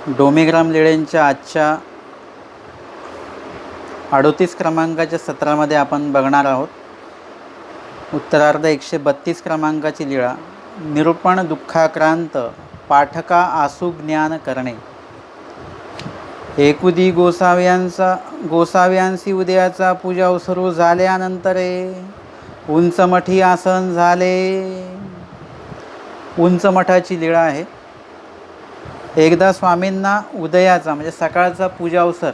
डोमेग्राम लेण्यांच्या आजच्या 38 क्रमांकाच्या सत्रामध्ये आपण बघणार आहोत. उत्तरार्ध 132 क्रमांकाची लीळा. निरूपण दुःखाक्रांत पाठका आसु ज्ञान करणे. एकुदी गोसाव्यांसी उदयाचा पूजा सुरू झाल्यानंतरे उंच मठी आसन झाले. उंच मठाची लीळा आहे. एकदा स्वामींना उदयाचा म्हणजे सकाळचा पूजावसर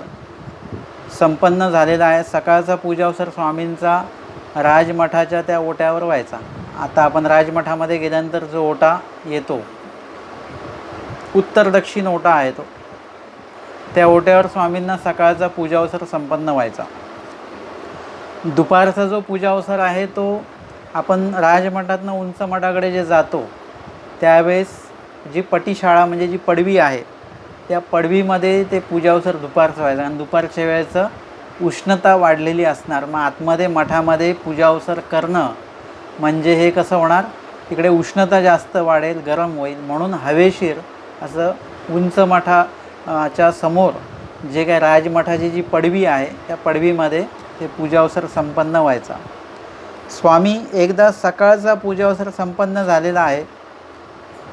संपन्न झालेला आहे. सकाळचा पूजावसर स्वामींचा राजमठाच्या त्या ओट्यावर व्हायचा. आता आपण राजमठामध्ये गेल्यानंतर जो ओटा येतो, उत्तर दक्षिण ओटा आहे तो, त्या ओट्यावर स्वामींना सकाळचा पूजावसर संपन्न व्हायचा. दुपारचा जो पूजावसर आहे तो आपण राजमठातनं उंच मठाकडे जे जातो त्यावेळेस जी पटीशाळा म्हणजे जी पडवी आहे त्या पडवीमध्ये ते पूजावसर दुपारचं व्हायचं. आणि दुपारच्या वेळेचं उष्णता वाढलेली असणार, मग आतमध्ये मठामध्ये पूजावसर करणं म्हणजे हे कसं होणार, तिकडे उष्णता जास्त वाढेल, गरम होईल. म्हणून हवेशीर असं उंच मठाच्या समोर जे काय राजमठाची जी पडवी आहे त्या पडवीमध्ये ते पूजावसर संपन्न व्हायचा. स्वामी एकदा सकाळचा पूजावसर संपन्न झालेला आहे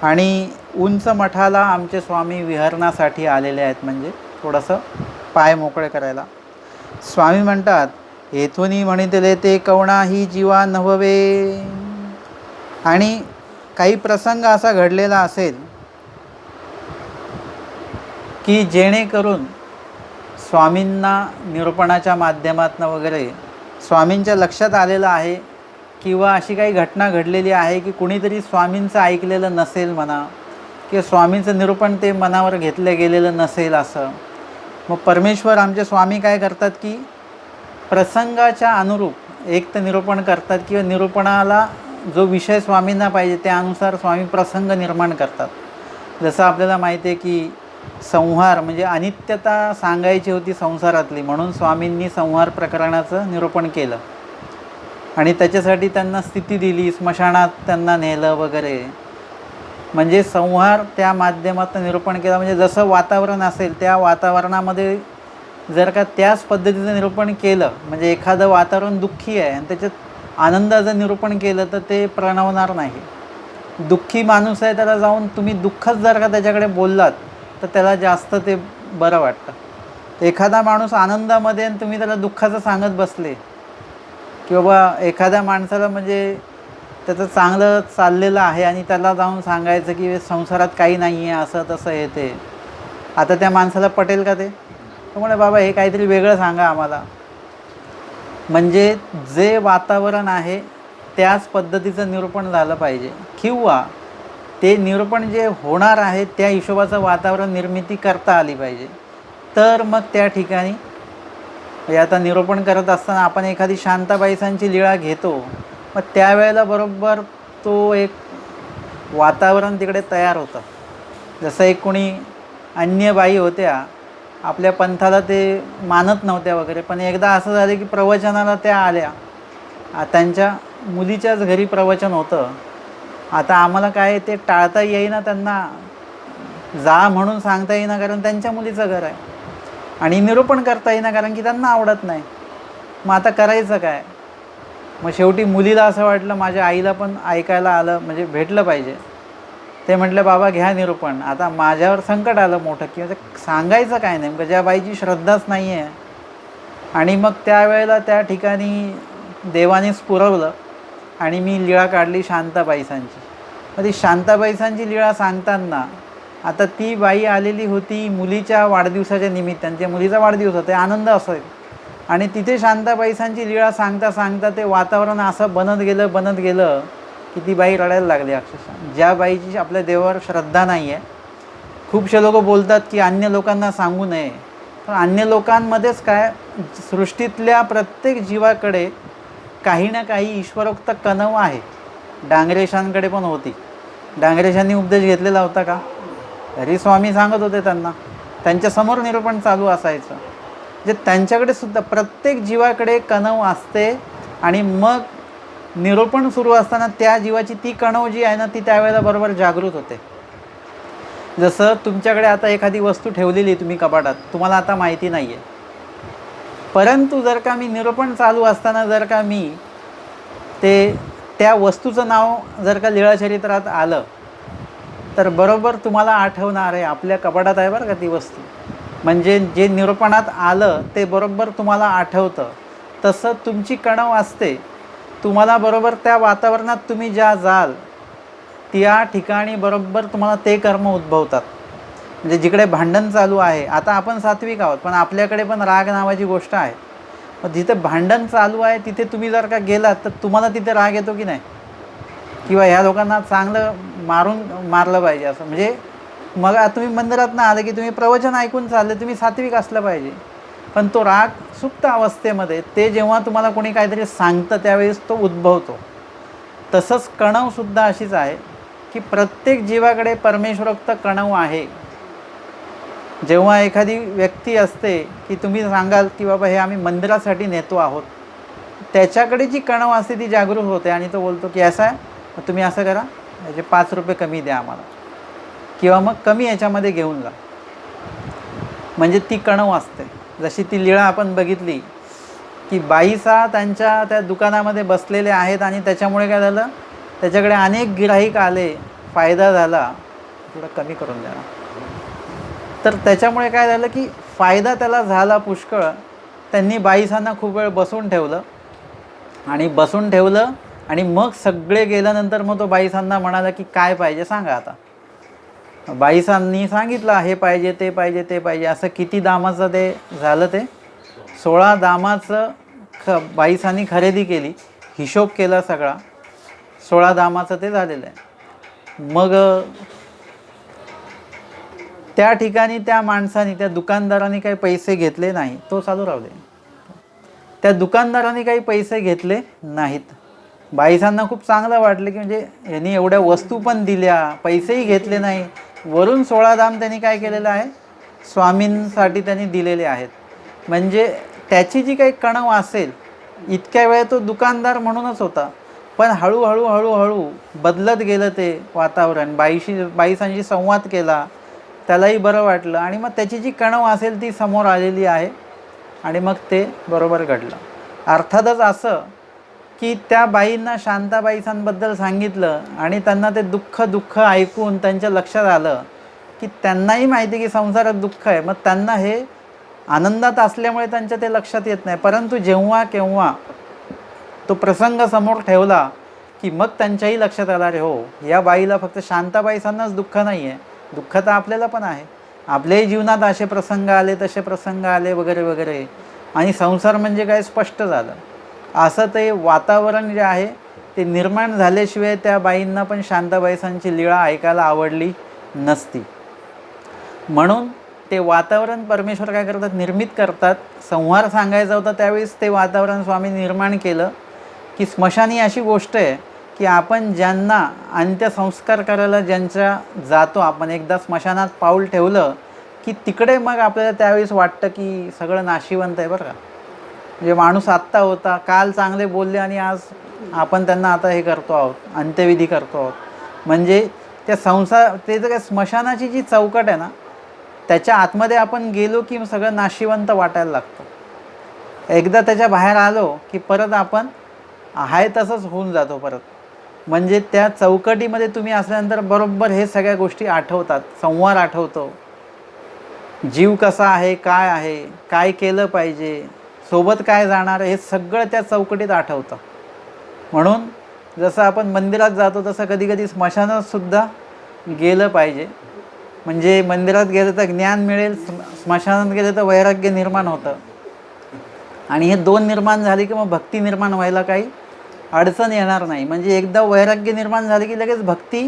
आणि उंच मठाला आमचे स्वामी विहरणासाठी आलेले आहेत, म्हणजे थोडंसं पाय मोकळे करायला. स्वामी म्हणतात, येथून म्हणितले ते कवणाही जीवा नव्हवे. आणि काही प्रसंग असा घडलेला असेल की जेणेकरून स्वामींना निरूपणाच्या माध्यमातून वगैरे स्वामींच्या लक्षात आलेलं आहे, किंवा अशी काही घटना घडलेली आहे की कुणीतरी स्वामींचं ऐकलेलं नसेल म्हणा, किंवा स्वामींचं निरूपण ते मनावर घेतलं गेलेलं नसेल असं. मग परमेश्वर आमचे स्वामी काय करतात की प्रसंगाच्या अनुरूप एक तर निरूपण करतात, किंवा निरूपणाला जो विषय स्वामींना पाहिजे त्यानुसार स्वामी प्रसंग निर्माण करतात. जसं आपल्याला माहिती आहे की संहार म्हणजे अनित्यता सांगायची होती संसारातली, म्हणून स्वामींनी संहार प्रकरणाचं निरूपण केलं आणि त्याच्यासाठी त्यांना स्थिती दिली, स्मशानात त्यांना नेलं वगैरे. म्हणजे संहार त्या माध्यमातून निरूपण केलं. म्हणजे जसं वातावरण असेल त्या वातावरणामध्ये जर का त्याच पद्धतीचं निरूपण केलं, म्हणजे एखादं वातावरण दुःखी आहे आणि त्याच्यात आनंदाचं निरूपण केलं तर ते प्रणवणार नाही. दुःखी माणूस आहे त्याला जाऊन तुम्ही दुःखच जर का त्याच्याकडे बोललात तर त्याला जास्त ते बरं वाटतं. एखादा माणूस आनंदामध्ये आणि तुम्ही त्याला दुःखाचं सांगत बसले, किंवा एखाद्या माणसाला म्हणजे त्याचं चांगलं चाललेलं आहे आणि त्याला जाऊन सांगायचं की संसारात काही नाही आहे असं तसं हे ते, आता त्या माणसाला पटेल का ते? त्यामुळे बाबा हे काहीतरी वेगळं सांगा आम्हाला. म्हणजे जे वातावरण आहे त्याच पद्धतीचं निरूपण झालं पाहिजे, किंवा ते निरूपण जे होणार आहे त्या हिशोबाचं वातावरण निर्मिती करता आली पाहिजे. तर मग त्या ठिकाणी म्हणजे आता निरूपण करत असताना आपण एखादी शांताबाईसांची लीळा घेतो, मग त्यावेळेला बरोबर तो एक वातावरण तिकडे तयार होतं. जसं एक कोणी अन्य बाई होत्या, आपल्या पंथाला ते मानत नव्हत्या वगैरे, पण एकदा असं झालं की प्रवचनाला त्या आल्या. त्यांच्या मुलीच्याच घरी प्रवचन होतं. आता आम्हाला काय ते टाळता येईना, त्यांना जा म्हणून सांगता येईना कारण त्यांच्या मुलीचं घर आहे, आणि निरूपण करता येईना कारण की त्यांना आवडत नाही. मग आता करायचं काय? मग शेवटी मुलीला असं वाटलं माझ्या आईला पण ऐकायला आलं, म्हणजे भेटलं पाहिजे. ते म्हटलं बाबा घ्या निरूपण. आता माझ्यावर संकट आलं मोठं, की सांगायचं काय नेमकं, ज्या बाईची श्रद्धाच नाही आहे. आणि मग त्यावेळेला त्या ठिकाणी देवानेच पुरवलं आणि मी लीळा काढली शांताबाईसांची. मग ती शांताबाईसांची लीळा सांगताना आता ती बाई आलेली होती मुलीच्या वाढदिवसाच्या निमित्ताने, त्या मुलीचा वाढदिवस होता, आनंद असेल, आणि तिथे शांताबाईसांची लीळा सांगता सांगता ते वातावरण असं बनत गेलं की ती बाई रडायला लागली अक्षरशः. ज्या बाईची आपल्या देवावर श्रद्धा नाही आहे. खूपशे लोक बोलतात की अन्य लोकांना सांगू नये, पण अन्य लोकांमध्येच काय, सृष्टीतल्या प्रत्येक जीवाकडे काही ना काही ईश्वरोक्त कणव आहे. डांगरेशांकडे पण होती. डांगरेशांनी उपदेश घेतलेला होता का? तरी स्वामी सांगत होते त्यांना, त्यांच्यासमोर निरूपण चालू असायचं. जे त्यांच्याकडे सुद्धा प्रत्येक जीवाकडे कणव असते, आणि मग निरूपण सुरू असताना त्या जीवाची ती कणव जी आहे ना ती त्यावेळेला बरोबर जागृत होते. जसं तुमच्याकडे आता एखादी वस्तू ठेवलेली तुम्ही कपाटात, तुम्हाला आता माहिती नाही आहे, परंतु जर का मी निरूपण चालू असताना जर का मी त्या वस्तूचं नाव जर का लीळाचरित्रात आलं तर बरोबर तुम्हाला आठवणार आहे, आपल्या कपाटात आहे बरं का ती वस्तू. म्हणजे जे निरूपणात आलं ते बरोबर तुम्हाला आठवतं. तसं तुमची कणव असते, तुम्हाला बरोबर त्या वातावरणात तुम्ही ज्या जाल त्या ठिकाणी बरोबर तुम्हाला ते कर्म उद्भवतात. म्हणजे जिकडे भांडण चालू आहे, आता आपण सात्विक आहोत पण आपल्याकडे पण राग नावाची गोष्ट आहे. मग जिथे भांडण चालू आहे तिथे तुम्ही जर का गेलात तर तुम्हाला तिथे राग येतो की नाही, किंवा ह्या लोकांना चांगलं मारलं पाहिजे असं. म्हणजे मग तुम्ही मंदिरात आले की तुम्ही प्रवचन ऐकून चालले, तुम्ही सात्विक असलं पाहिजे. पण तो राग सुप्त अवस्थेमध्ये ते जेव्हा तुम्हाला कोणी काहीतरी सांगतं त्यावेळेस तो उद्भवतो. तसंच कणवसुद्धा अशीच आहे की प्रत्येक जीवाकडे परमेश्वरोक्त कणव आहे. जेव्हा एखादी व्यक्ती असते की तुम्ही सांगाल की बाबा हे आम्ही मंदिरासाठी नेतो आहोत, त्याच्याकडे जी कणव असते ती जागृत होते आणि तो बोलतो की असं आहे, तुम्ही असं करा, याचे 5 रुपये कमी द्या आम्हाला, किंवा मग कमी याच्यामध्ये घेऊन जा. म्हणजे ती कणव असते. जशी ती लीळा आपण बघितली की बाईसा त्यांच्या त्या दुकानामध्ये बसलेले आहेत आणि त्याच्यामुळे काय झालं, त्याच्याकडे अनेक गिराईक आले, फायदा झाला. थोडं कमी करून द्या. तर त्याच्यामुळे काय झालं की फायदा त्याला झाला पुष्कळ. त्यांनी बाईसांना खूप वेळ बसून ठेवलं आणि मग सगळे गेल्यानंतर मग तो बाईसांना म्हणाला की काय पाहिजे सांगा आता. बाईसांनी सांगितलं हे पाहिजे ते पाहिजे ते पाहिजे. असं किती दामाचं ते झालं, ते 16 दामाचं बाईसांनी खरेदी केली. हिशोब केला सगळा, 16 दामाचं ते झालेलं आहे. मग त्या ठिकाणी त्या माणसाने, त्या दुकानदाराने काही पैसे घेतले नाही. तो चालू राहू दे. त्या दुकानदाराने काही पैसे घेतले नाहीत. बाईसांना खूप चांगलं वाटलं की म्हणजे यांनी एवढ्या वस्तू पण दिल्या, पैसेही घेतले नाही, वरून 16 दाम त्यांनी काय केलेलं आहे, स्वामींसाठी त्यांनी दिलेले आहेत. म्हणजे त्याची जी काही कणव असेल, इतक्या वेळ तो दुकानदार म्हणूनच होता, पण हळूहळू बदलत गेलं ते वातावरण. बाईसांशी संवाद केला, त्यालाही बरं वाटलं आणि मग त्याची जी कणव असेल ती समोर आलेली आहे आणि मग ते बरोबर घडलं. अर्थातच असं की त्या बाईंना शांताबाईसांबद्दल सांगितलं आणि त्यांना ते दुःख ऐकून त्यांच्या लक्षात आलं की त्यांनाही माहिती की संसारात दुःख आहे. मग त्यांना हे आनंदात असल्यामुळे त्यांच्या ते लक्षात येत नाही, परंतु जेव्हा केव्हा तो प्रसंग समोर ठेवला की मग त्यांच्याही लक्षात आला, रे हो, या बाईला फक्त शांताबाईसांनाच दुःख नाही आहे, दुःख तर आपल्याला पण आहे. आपल्याही जीवनात असे प्रसंग आले, तसे प्रसंग आले वगैरे वगैरे, आणि संसार म्हणजे काय स्पष्ट झालं. असं ते वातावरण जे आहे ते निर्माण झाल्याशिवाय त्या बाईंना पण शांताबाईसांची लीळा ऐकायला आवडली नसती. म्हणून ते वातावरण परमेश्वर काय करतात, निर्मित करतात. संहार सांगायचा होता त्यावेळेस ते वातावरण स्वामी निर्माण केलं की स्मशान ही अशी गोष्ट आहे की आपण ज्यांना अंत्यसंस्कार करायला ज्यांच्या जातो, आपण एकदा स्मशानात पाऊल ठेवलं की तिकडे मग आपल्याला त्यावेळेस वाटतं की सगळं नाशिवंत आहे बरं का. म्हणजे माणूस आत्ता होता, काल चांगले बोलले आणि आज आपण त्यांना आता हे करतो आहोत, अंत्यविधी करतो आहोत. म्हणजे त्या ते जे काय स्मशानाची जी चौकट आहे ना, त्याच्या आतमध्ये आपण गेलो की सगळं नाशिवंत वाटायला लागतं. एकदा त्याच्या बाहेर आलो की परत आपण आहे तसंच होऊन जातो परत. म्हणजे त्या चौकटीमध्ये तुम्ही असल्यानंतर बरोबर हे सगळ्या गोष्टी आठवतात, संवाद आठवतो, जीव कसा आहे, काय केलं पाहिजे, सोबत काय जाणार, हे सगळं त्या चौकटीत आठवतं. म्हणून जसं आपण मंदिरात जातो तसं कधी कधी स्मशानातसुद्धा गेलं पाहिजे. म्हणजे मंदिरात गेलं तर ज्ञान मिळेल, स्मशानात गेलं तर वैराग्य निर्माण होतं. आणि हे दोन निर्माण झाले की मग भक्ती निर्माण व्हायला काही अडचण येणार नाही. म्हणजे एकदा वैराग्य निर्माण झाले की लगेच भक्ती,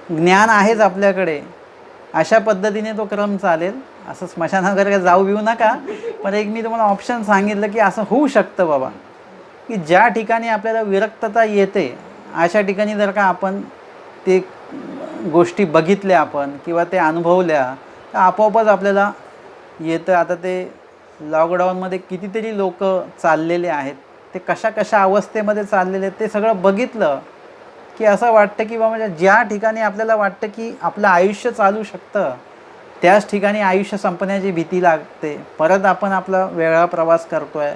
ज्ञान आहेच आपल्याकडे, अशा पद्धतीने तो क्रम चालेल. असं स्मशानात वगैरे जाऊ येऊ नका. पण एक मी तुम्हाला ऑप्शन सांगितलं की असं होऊ शकतं बाबा, की ज्या ठिकाणी आपल्याला विरक्तता येते अशा ठिकाणी जर का आपण ते गोष्टी बघितल्या आपण किंवा ते अनुभवल्या तर आपोआपच आपल्याला येतं. आता ते लॉकडाऊनमध्ये कितीतरी लोक चाललेले आहेत, ते कशा अवस्थेमध्ये चाललेले आहेत ते सगळं बघितलं की असं वाटतं की बाबा ज्या ठिकाणी आपल्याला वाटतं की आपलं आयुष्य चालू शकतं त्याच ठिकाणी आयुष्य संपण्याची भीती लागते. परत आपण आपला वेगळा प्रवास करतो आहे.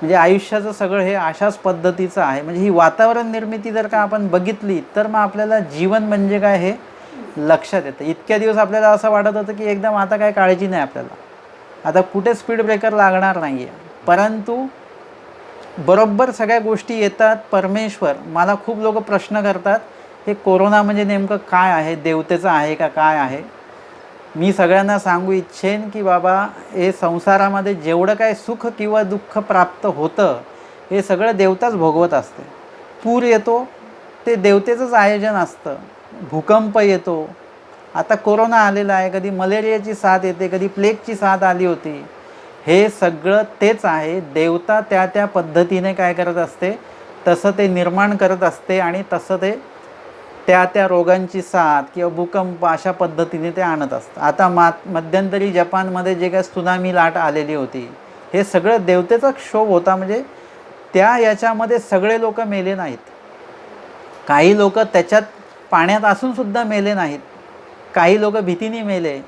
म्हणजे आयुष्याचं सगळं हे अशाच पद्धतीचं आहे. म्हणजे ही वातावरण निर्मिती जर का आपण बघितली तर मग आपल्याला जीवन म्हणजे काय हे लक्षात येतं. इतक्या दिवस आपल्याला असं वाटत होतं की एकदम आता काय काळजी नाही आपल्याला, आता कुठे स्पीड ब्रेकर लागणार नाही आहे. परंतु बरोबर सगळ्या गोष्टी येतात. परमेश्वर, मला खूप लोक प्रश्न करतात हे कोरोना म्हणजे नेमकं काय आहे, देवतेचं आहे का काय आहे. मी सगळ्यांना सांगू इच्छेन की बाबा हे संसारामध्ये जेवढं काय सुख किंवा दुःख प्राप्त होतं हे सगळं देवताच भोगवत असते. पूर येतो ते देवतेचंच आयोजन असतं. भूकंप येतो, आता कोरोना आलेला आहे, कधी मलेरियाची साथ येते, कधी प्लेगची साथ आली होती. हे सगळं तेच आहे. देवता त्या त्या पद्धतीने काय करत असते तसं ते निर्माण करत असते आणि तसं ते त्या त्या रोगांची साथ किंवा भूकंप अशा पद्धतीने ते आणत असतं. आता मध्यंतरी जपानमध्ये जे काय त्सुनामी लाट आलेली होती हे सगळं देवतेचा क्षोभ होता. म्हणजे त्या याच्यामध्ये सगळे लोक मेले नाहीत. काही लोक त्याच्यात पाण्यात असूनसुद्धा मेले नाहीत. काही लोक भीतीने मेले.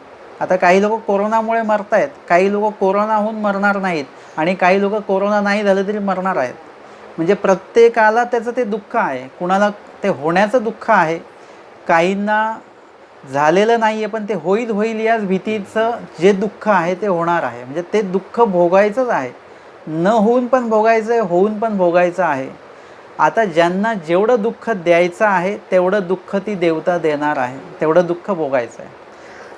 आता काही लोक कोरोनामुळे मरत आहेत, काही लोक कोरोनाहून मरणार नाहीत आणि काही लोक कोरोना नाही झालं तरी मरणार आहेत. म्हणजे प्रत्येकाला त्याचं ते दुःख आहे. कुणाला ते होण्याचं दुःख आहे, काहींना झालेलं नाही आहे पण ते होईल होईल याच भीतीचं जे दुःख आहे ते होणार आहे. म्हणजे ते दुःख भोगायचंच आहे. न होऊन पण भोगायचं आहे, होऊन पण भोगायचं आहे. आता ज्यांना जेवढं दुःख द्यायचं आहे तेवढं दुःख ती देवता देणार आहे, तेवढं दुःख भोगायचं आहे.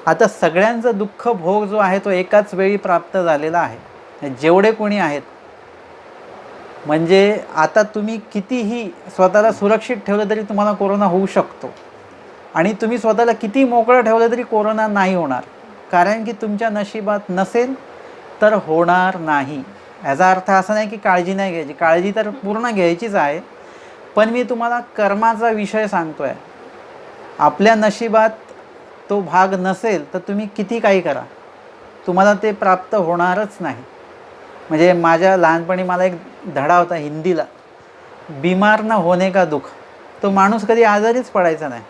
आता सगळ्यांचं दुःख भोग जो आहे तो एकाच वेळी प्राप्त झालेला आहे, जेवढे कोणी आहेत. म्हणजे आता तुम्ही कितीही स्वतःला सुरक्षित ठेवलं तरी तुम्हाला कोरोना होऊ शकतो आणि तुम्ही स्वतःला किती मोकळं ठेवलं तरी कोरोना नाही होणार. कारण की तुमच्या नशिबात नसेल तर होणार नाही. याचा अर्थ असा नाही की काळजी नाही घ्यायची, काळजी तर पूर्ण घ्यायचीच आहे. पण मी तुम्हाला कर्माचा विषय सांगतो आहे. आपल्या नशिबात तो भाग नसेल तर तुम्ही किती काही करा तुम्हाला ते प्राप्त होणारच नाही. म्हणजे माझ्या लहानपणी मला एक धडा होता हिंदीला, बीमार न होणे का दुःख. तो माणूस कधी आजारीच पडायचा नाही.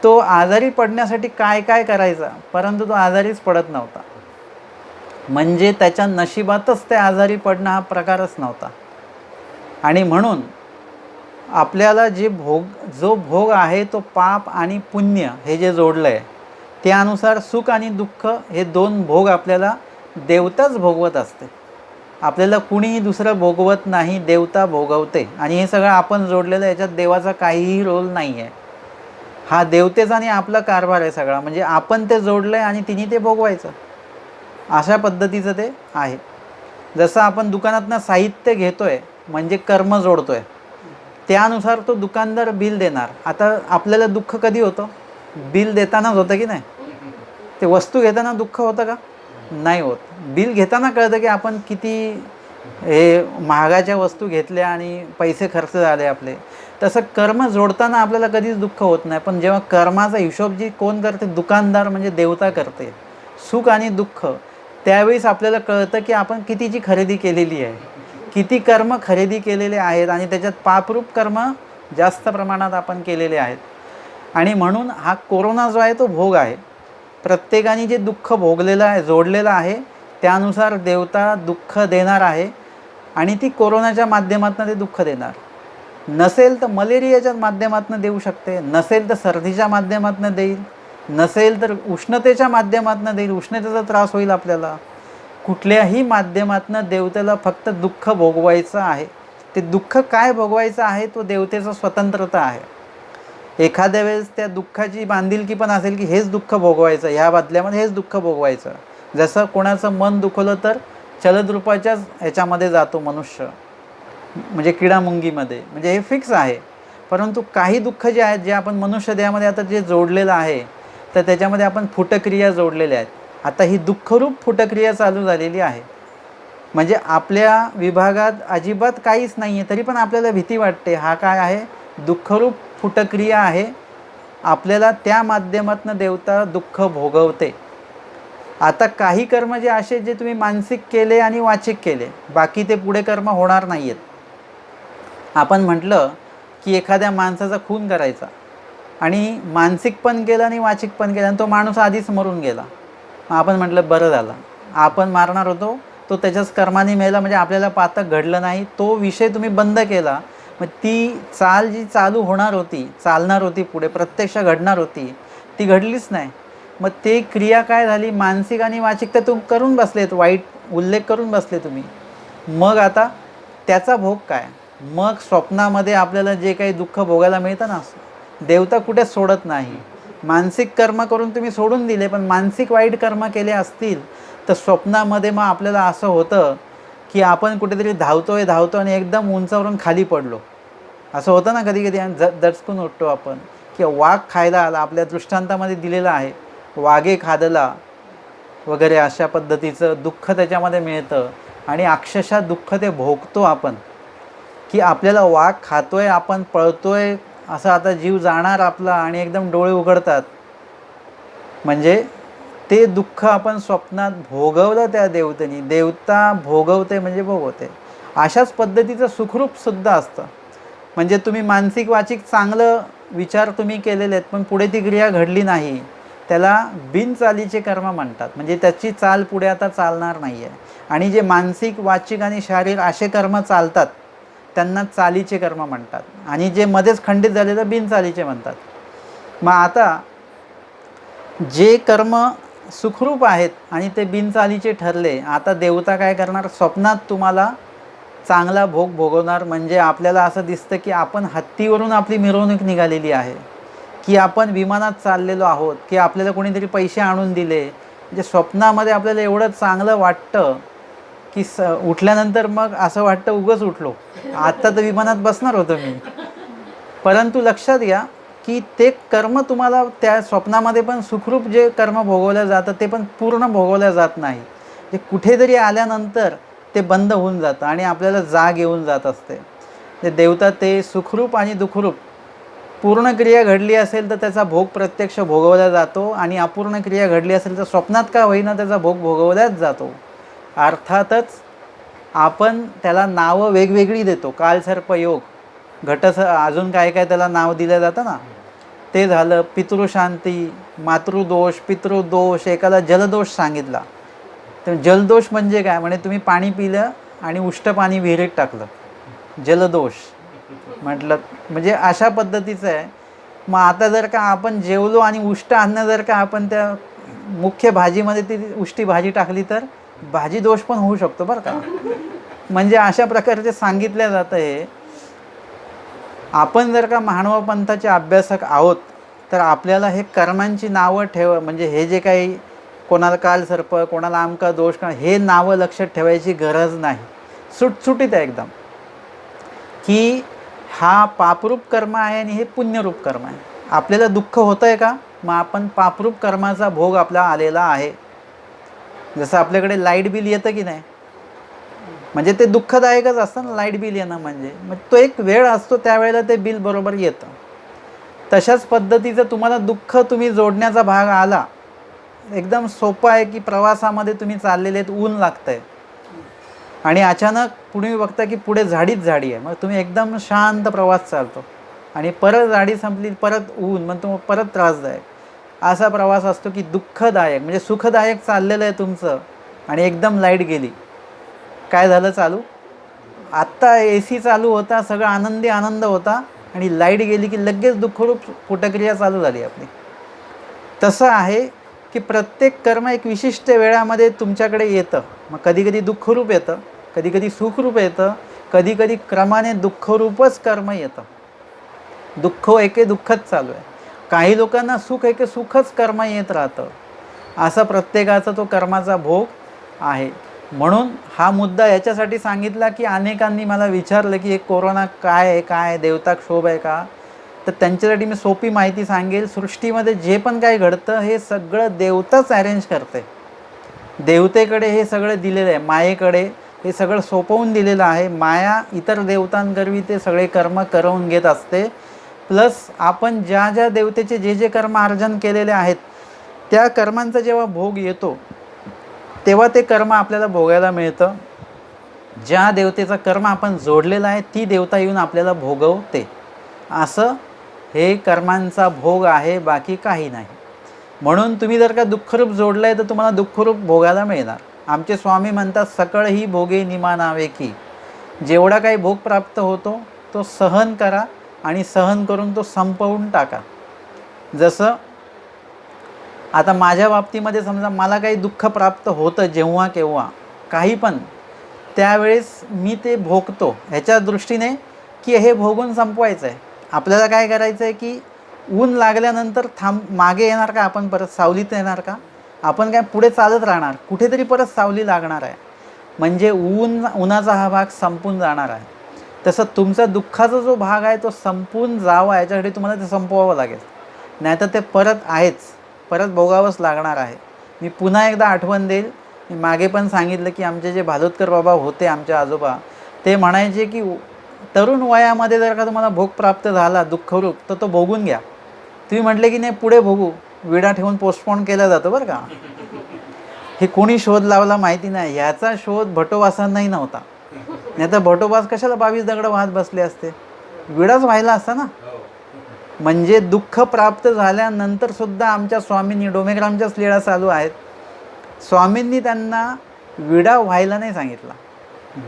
तो आजारी पडण्यासाठी काय काय करायचा परंतु तो आजारीच पडत नव्हता. म्हणजे त्याच्या नशिबातच ते आजारी पडणं हा प्रकारच नव्हता. आणि म्हणून आपल्याला जो भोग आहे तो पाप आणि पुण्य हे जे जोडलं आहे त्यानुसार सुख आणि दुःख हे दोन भोग आपल्याला देवताच भोगवत असते. आपल्याला कुणीही दुसरं भोगवत नाही, देवता भोगवते. आणि हे सगळं आपण जोडलेलं, याच्यात देवाचा काहीही रोल नाही आहे. हा देवतेचा आणि आपला कारभार आहे सगळा. म्हणजे आपण ते जोडलं आहे आणि तिने ते भोगवायचं, अशा पद्धतीचं ते आहे. जसं आपण दुकानातनं साहित्य घेतो आहे म्हणजे कर्म जोडतो आहे, त्यानुसार तो दुकानदार बिल देणार. आता आपल्याला दुःख कधी होतं, बिल देतानाच होतं की नाही. ते वस्तू घेताना दुःख होतं का, नाही होत. बिल घेताना कळतं की आपण किती हे महागाच्या वस्तू घेतल्या आणि पैसे खर्च झाले आपले. तसं कर्म जोडताना आपल्याला कधीच दुःख होत नाही. पण जेव्हा कर्माचा हिशोब जी कोण करते, दुकानदार म्हणजे देवता करते, सुख आणि दुःख, त्यावेळेस आपल्याला कळतं की आपण कितीची खरेदी केलेली आहे, किती कर्म खरेदी केलेले आहेत आणि त्याच्यात पापरूप कर्म जास्त प्रमाणात आपण केलेले आहेत. आणि म्हणून हा कोरोना जो आहे तो भोग आहे. प्रत्येकाने जे दुःख भोगलेलं आहे, जोडलेलं आहे, त्यानुसार देवता दुःख देणार आहे आणि ती कोरोनाच्या माध्यमातून ते दुःख देणार. नसेल तर मलेरियाच्या माध्यमातून देऊ शकते, नसेल तर सर्दीच्या माध्यमातून देईल, नसेल तर उष्णतेच्या माध्यमातून देईल, उष्णतेचा त्रास होईल आपल्याला. कुठल्याही माध्यमातून देवतेला फक्त दुःख भोगवायचं आहे. ते दुःख काय भोगवायचं आहे तो देवतेचा स्वतंत्रता आहे. एखाद्या वेळेस त्या दुःखाची बांधिलकी पण असेल की हेच दुःख भोगवायचं, ह्या बदल्यामध्ये हेच दुःख भोगवायचं. जसं कोणाचं मन दुखवलं तर चलद्रूपाच्याच ह्याच्यामध्ये जातो मनुष्य, म्हणजे किडामुंगीमध्ये, म्हणजे हे फिक्स आहे. परंतु काही दुःख जे आहेत, जे आपण मनुष्य देहामध्ये आता जे जोडलेलं आहे, तर त्याच्यामध्ये आपण फुटक्रिया जोडलेल्या आहेत. आता ही दुःखरूप फुटक्रिया चालू झालेली आहे. म्हणजे आपल्या विभागात अजिबात काहीच नाही आहे तरी पण आपल्याला भीती वाटते. हा काय आहे, दुःखरूप फुटक्रिया आहे. आपल्याला त्या माध्यमातून देवता दुःख भोगवते. आता काही कर्म जे असे जे तुम्ही मानसिक केले आणि वाचिक केले, बाकी ते पुढे कर्म होणार नाही आहेत. आपण म्हटलं की एखाद्या माणसाचा खून करायचा आणि मानसिक पण केलं आणि वाचिक पण केलं आणि तो माणूस आधीच मरून गेला. मग आपण म्हटलं बरं झालं, आपण मारणार होतो, तो त्याच्याच कर्माने मेला, म्हणजे आपल्याला पातक घडलं नाही, तो विषय तुम्ही बंद केला. मग ती चाल जी चालू होणार होती, चालणार होती, पुढे प्रत्यक्ष घडणार होती, ती घडलीच नाही. मग ते क्रिया काय झाली, मानसिक आणि वाचिक तर तुम्ही करून बसलेत, वाईट उल्लेख करून बसले तुम्ही. मग आता त्याचा भोग काय? मग स्वप्नामध्ये आपल्याला जे काही दुःख भोगायला मिळतं ना, देवता कुठे सोडत नाही. मानसिक कर्म करून तुम्ही सोडून दिले, पण मानसिक वाईट कर्म केले असतील तर स्वप्नामध्ये मग आपल्याला असं होतं की आपण कुठेतरी धावतोय आणि एकदम उंचावरून खाली पडलो. असं होतं ना कधी कधी, दचकून उठतो आपण, की वाघ खायला आला, आपल्या दृष्टांतामध्ये दिलेलं आहे, वाघे खादला वगैरे, अशा पद्धतीचं दुःख त्याच्यामध्ये मिळतं. आणि अक्षरशः दुःख ते भोगतो आपण, की आपल्याला वाघ खातोय, आपण पळतोय, असं आता जीव जाणार आपला, आणि एकदम डोळे उघडतात. म्हणजे ते दुःख आपण स्वप्नात भोगवलं त्या देवतेने. देवता भोगवते म्हणजे भोगवते. अशाच पद्धतीचं सुखरूपसुद्धा असतं. म्हणजे तुम्ही मानसिक वाचिक चांगलं विचार तुम्ही केलेले आहेत, पण पुढे ती क्रिया घडली नाही, त्याला बिनचालीचे कर्म म्हणतात. म्हणजे त्याची चाल पुढे आता चालणार नाही आहे. आणि जे मानसिक वाचिक आणि शारीरिक असे कर्म चालतात त्यांना चालीचे कर्म म्हणतात, आणि जे मध्येच खंडित झाले तर बिनचालीचे म्हणतात. मग आता जे कर्म सुखरूप आहेत आणि ते बिनचालीचे ठरले, आता देवता काय करणार, स्वप्नात तुम्हाला चांगला भोग भोगवणार. म्हणजे आपल्याला असं दिसतं की आपण हत्तीवरून आपली मिरवणूक निघालेली आहे, की आपण विमानात चाललेलो आहोत, की आपल्याला कोणीतरी पैसे आणून दिले. म्हणजे स्वप्नामध्ये आपल्याला एवढं चांगलं वाटतं की उठल्यानंतर मग असं वाटतं उगाच उठलो, आत्ता तर विमानात बसणार होतो मी. परंतु लक्षात घ्या की ते कर्म तुम्हाला त्या स्वप्नामध्ये पण सुखरूप जे कर्म भोगवलं जातं ते पण पूर्ण भोगवलं जात नाही. ते कुठेतरी आल्यानंतर ते बंद होऊन जातं आणि आपल्याला जाग येऊन जात असते. ते देवता ते सुखरूप आणि दुःखरूप, पूर्ण क्रिया घडली असेल तर त्याचा भोग प्रत्यक्ष भोगवला जातो, आणि अपूर्ण क्रिया घडली असेल तर स्वप्नात का होईना त्याचा भोग भोगवलाच जातो. अर्थातच आपण त्याला नावं वेगवेगळी देतो. कालसर्पयोग, अजून काय काय त्याला नाव दिलं जातं ना, ते झालं. पितृशांती, मातृदोष, पितृदोष, एकाला जलदोष सांगितला. तर जलदोष म्हणजे काय, म्हणजे तुम्ही पाणी पिलं आणि उष्ट पाणी विहिरीत टाकलं, जलदोष म्हटलं. म्हणजे अशा पद्धतीचं आहे. मग आता जर का आपण जेवलो आणि उष्ट अन्न जर का आपण त्या मुख्य भाजीमध्ये ती उष्टी भाजी टाकली तर भाजी दोष पण होऊ शकतो बरं का. म्हणजे अशा प्रकारचे सांगितलं जातं हे. आपण जर का मानव पंथाचे अभ्यासक आहोत तर आपल्याला हे कर्मांची नावं म्हणजे हे जे काही कोणाला कालसर्प, कोणाला आमका दोष, हे नावं लक्षात ठेवायची गरज नाही. सुटसुटीत आहे एकदम, की हा पापरूप कर्म आहे आणि हे पुण्यरूप कर्म आहे. आपल्याला दुःख होतं आहे का, मग आपण पापरूप कर्माचा भोग आपला आलेला आहे. जसं आपल्याकडे लाईट बिल येतं की नाही, म्हणजे ते दुःखदायकच असतं ना लाईट बिल येणं म्हणजे. मग तो एक वेळ असतो, त्यावेळेला ते बिल बरोबर येतं. तशाच पद्धतीचं तुम्हाला दुःख तुम्ही जोडण्याचा भाग आला. एकदम सोपं आहे की प्रवासामध्ये तुम्ही चाललेले आहेत, ऊन लागतं आहे आणि अचानक तुम्ही बघता की पुढे झाडीच झाडी आहे. मग तुम्ही एकदम शांत प्रवास चालतो आणि परत झाडी संपली, परत ऊन, मग तुम्हाला परत त्रासदायक. असा प्रवास असतो की दुःखदायक. म्हणजे सुखदायक चाललेलं आहे तुमचं आणि एकदम लाईट गेली. काय झालं चालू, आत्ता AC चालू होता, सगळं आनंद होता, आणि लाईट गेली की लगेच दुःखरूप पुटक्रिया चालू झाली आपली. तसं आहे की प्रत्येक कर्म एक विशिष्ट वेळामध्ये तुमच्याकडे येतं. मग कधी कधी दुःखरूप येतं, कधी कधी सुखरूप येतं, कधी कधी क्रमाने दुःखरूपच कर्म येतं. दुःख एके दुःखच चालू आहे. काही लोकांना सुख एके सुखच कर्म येत राहतं. असा प्रत्येकाचा तो कर्माचा भोग आहे. म्हणून हा मुद्दा याच्यासाठी सांगितला की अनेकांनी मला विचारलं की हे कोरोना काय आहे, काय देवता क्षोभ आहे का, तर त्यांच्यासाठी मी सोपी माहिती सांगेल. सृष्टीमध्ये जे पण काय घडतं हे सगळं देवताच अरेंज करते. देवतेकडे हे सगळं दिलेलं आहे, मायेकडे हे सगळं सोपवून दिलेलं आहे. माया इतर देवतांकरवी ते सगळे कर्म करवून घेत असते. प्लस आपण ज्या ज्या देवतेचे जे जे कर्म अर्जन केलेले आहेत त्या कर्मांचा जेव्हा भोग येतो तेव्हा ते कर्म आपल्याला भोगायला मिळतं. ज्या देवतेचा कर्म आपण जोडलेला आहे ती देवता येऊन आपल्याला भोगवते. असं हे कर्मांचा भोग आहे, बाकी काही नाही. म्हणून तुम्ही जर का दुःखरूप जोडलं आहे तर तुम्हाला दुःखरूप भोगायला मिळणार. आमचे स्वामी म्हणतात, सकळ ही भोगे निमानावे की, जेवढा काही भोग प्राप्त होतो तो सहन करा आणि सहन करून तो संपवून टाका. जसं आता माझ्या बाबतीमध्ये समजा मला काही दुःख प्राप्त होतं जेव्हा केव्हा काही पण, त्यावेळेस मी ते भोगतो ह्याच्या दृष्टीने की हे भोगून संपवायचं आहे. आपल्याला काय करायचं आहे की ऊन लागल्यानंतर मागे येणार का आपण, परत सावलीत येणार का? आपण काय पुढे चालत राहणार, कुठेतरी परत सावली लागणार आहे. म्हणजे उन्हाचा हा भाग संपून जाणार आहे. तसं तुमचा दुःखाचा जो भाग आहे तो संपून जावा याच्यासाठी तुम्हाला ते संपवावं लागेल, नाहीतर ते परत आहेच, परत भोगावंच लागणार आहे. मी पुन्हा एकदा आठवण देईल, मी मागे पण सांगितलं की आमचे जे भालोदकर बाबा होते, आमचे आजोबा, ते म्हणायचे की तरुण वयामध्ये जर का तुम्हाला भोग प्राप्त झाला दुःखरूप तर तो भोगून घ्या. तुम्ही म्हटले की नाही पुढे भोगू, विडा ठेवून पोस्टपोन केलं जातं बरं का. हे कोणी शोध लावला माहिती नाही, ह्याचा शोध भटोबासांनाही नव्हता. नाही तर भटोबास कशाला 22 दगड वाहत बसले असते, विडाच व्हायला असता ना. म्हणजे दुःख प्राप्त झाल्यानंतर सुद्धा आमच्या स्वामींनी, डोमेग्रामच्याच लीळा चालू आहेत, स्वामींनी त्यांना विडा व्हायला नाही सांगितला,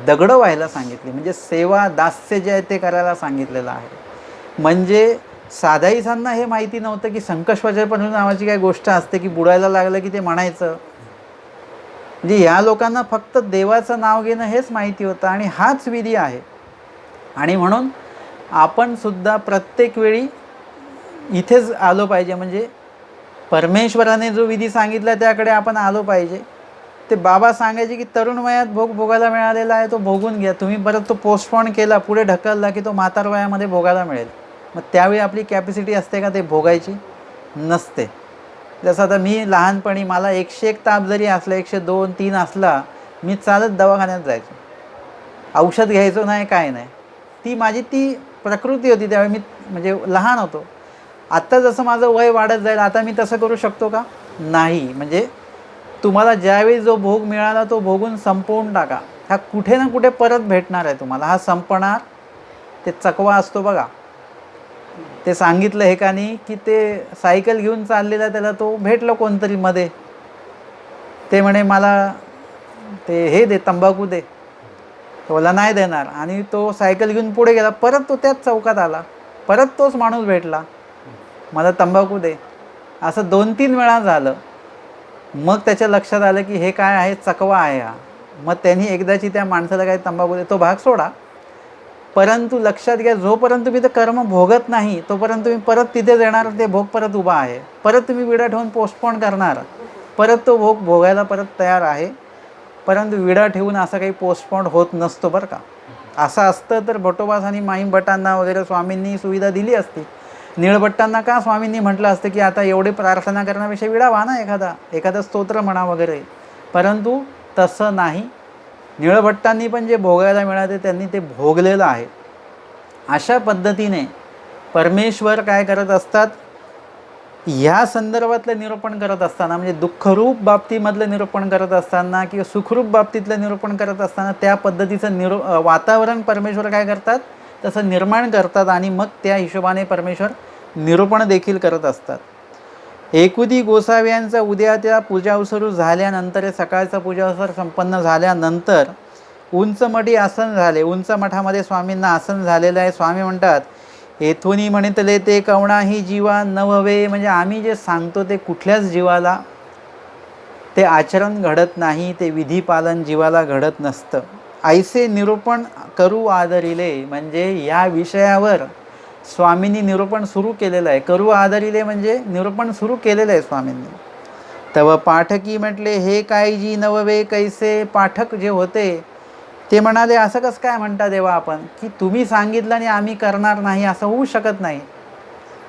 दगड व्हायला सांगितली. म्हणजे सेवा दास्य जे आहे ते करायला सांगितलेलं आहे. म्हणजे साधाईसांना हे माहिती नव्हतं की संकष्टपण नावाची काही गोष्ट असते की बुडायला लागलं की ते म्हणायचं. म्हणजे ह्या लोकांना फक्त देवाचं नाव घेणं हेच माहिती होतं आणि हाच विधी आहे. आणि म्हणून आपण सुद्धा प्रत्येक वेळी इथेच आलो पाहिजे. म्हणजे परमेश्वराने जो विधी सांगितला त्याकडे आपण आलो पाहिजे. ते बाबा सांगायचे की तरुण वयात भोग भोगायला मिळालेला आहे तो भोगून घ्या. तुम्ही परत तो पोस्टपोन केला, पुढे ढकलला की तो म्हातार वयामध्ये भोगायला मिळेल. मग त्यावेळी आपली कॅपॅसिटी असते का ते भोगायची? नसते. जसं आता मी लहानपणी मला 101 ताप जरी असला, 102, 3 असला, मी चालत दवाखान्यात जायचो, औषध घ्यायचो नाही, काय नाही. ती माझी ती प्रकृती होती त्यावेळी. मी म्हणजे लहान होतो. आत्ता जसं माझं वय वाढत जाईल आता मी तसं करू शकतो का? नाही. म्हणजे तुम्हाला ज्यावेळी जो भोग मिळाला तो भोगून संपवून टाका. हा कुठे ना कुठे परत भेटणार आहे तुम्हाला, हा संपणार. ते चकवा असतो बघा, ते सांगितलं एकाने की ते सायकल घेऊन चाललेला, त्याला तो भेटलं कोणतरी मध्ये, ते म्हणे मला ते हे दे, तंबाखू दे. तोला नाही देणार आणि तो सायकल घेऊन पुढे गेला. परत तो त्याच चौकात आला, परत तोच माणूस भेटला, मला तंबाखू दे. असं 2-3 वेळा झालं. मग त्याच्या लक्षात आलं की हे काय आहे, चकवा आहे हा. मग त्यांनी एकदाची त्या माणसाला काय तंबाखू दे, तो भाग सोडा. परंतु लक्षात घ्या, जोपर्यंत तुम्ही ते कर्म भोगत नाही तोपर्यंत तुम्ही परत तिथेच येणार, ते भोग परत उभा आहे. परत तुम्ही विडा ठेवून पोस्टपोन करणार, परत तो भोग भोगायला परत तयार आहे. परंतु विडा ठेवून असं काही पोस्टपोन होत नसतो बरं का. असं असतं तर भटोबास आणि माईमभटांना वगैरे स्वामींनी सुविधा दिली असती. निळभट्टांना का स्वामींनी म्हटलं असतं की आता एवढी प्रार्थना करण्यापेक्षा विडा व्हा ना, एखादा स्तोत्र म्हणा वगैरे. परंतु तसं नाही. निळभट्टांनी पण जे भोगायला मिळाले त्यांनी ते भोगलेलं आहे. अशा पद्धतीने परमेश्वर काय करत असतात, ह्या संदर्भातलं निरूपण करत असताना, म्हणजे दुःखरूप बाबतीमधलं निरूपण करत असताना किंवा सुखरूप बाबतीतलं निरूपण करत असताना त्या पद्धतीचं वातावरण परमेश्वर काय करतात, तसं निर्माण करतात आणि मग त्या हिशोबाने परमेश्वर निरूपण देखील करत असतात. एकुदी गोसाव्यांचा उद्या त्या पूजावसरू झाल्यानंतर, सकाळचा पूजावसर संपन्न झाल्यानंतर उंच मठी आसन झाले. उंच मठामध्ये स्वामींना आसन झालेलं आहे. स्वामी म्हणतात, येथून म्हणितले ते कवणाही जीवा नववे. म्हणजे आम्ही जे सांगतो ते कुठल्याच जीवाला ते आचरण घडत नाही, ते विधीपालन जीवाला घडत नसतं. ऐसे निरूपण करू आदरिले. म्हणजे या विषयावर स्वामींनी निरूपण सुरू केलेलं आहे. करू आदरिले म्हणजे निरूपण सुरू केलेलं आहे स्वामींनी. तव पाठकी म्हटले हे काय जी नववे कैसे. पाठक जे होते ते म्हणाले, असं कसं काय म्हणता देवा आपण, की तुम्ही सांगितलं आणि आम्ही करणार नाही, असं होऊ शकत नाही.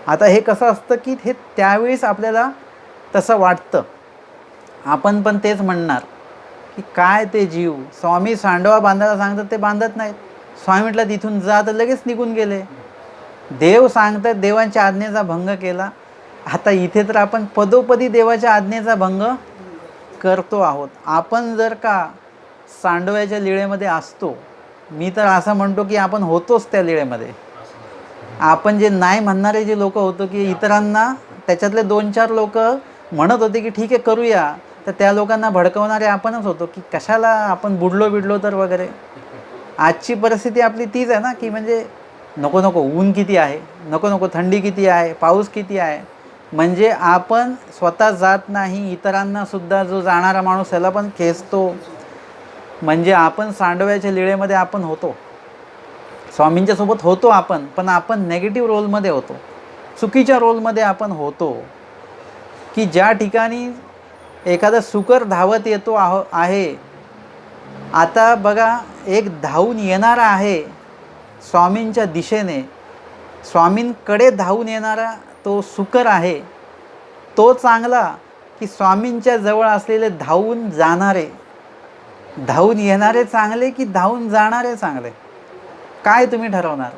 आता हे कसं असतं की हे त्यावेळेस आपल्याला तसं वाटतं, आपण पण तेच म्हणणार की काय ते जीव. स्वामी सांडवा बांधायला सांगतात ते बांधत नाहीत. स्वामी म्हटलं तिथून जा तर लगेच निघून गेले. देव सांगतात, देवांच्या आज्ञेचा भंग केला. आता इथे तर आपण पदोपदी देवाच्या आज्ञेचा भंग करतो आहोत. आपण जर का सांडव्याच्या लीळेमध्ये असतो, मी तर असं म्हणतो की आपण होतोच त्या लीळेमध्ये. आपण जे नाही म्हणणारे जे लोक होतो की इतरांना, त्याच्यातले 2-4 लोक म्हणत होते की ठीक आहे करूया, तर त्या लोकांना भडकवणारे आपणच होतो की कशाला आपण बुडलो तर वगैरे. आजची परिस्थिती आपली तीच आहे ना, की म्हणजे नको नको ऊन किती आहे, नको नको थंडी किती आहे, पाऊस किती आहे, म्हणजे आपण स्वतः जात नाही, इतरांना सुद्धा जो जाणारा माणूस त्याला पण खेचतो. म्हणजे आपण सांडव्याच्या लीळेमध्ये आपण होतो, स्वामींच्या सोबत होतो आपण, पण आपण नेगेटिव्ह रोलमध्ये होतो, चुकीच्या रोलमध्ये आपण होतो. की ज्या ठिकाणी एखादा सुकर धावत येतो आहे, आता बघा एक धावून येणारा आहे स्वामींच्या दिशेने, स्वामींकडे धावून येणारा तो सुकर आहे, तो चांगला की स्वामींच्या जवळ असलेले धावून जाणारे, धावून येणारे चांगले की धावून जाणारे चांगले? काय तुम्ही ठरवणार?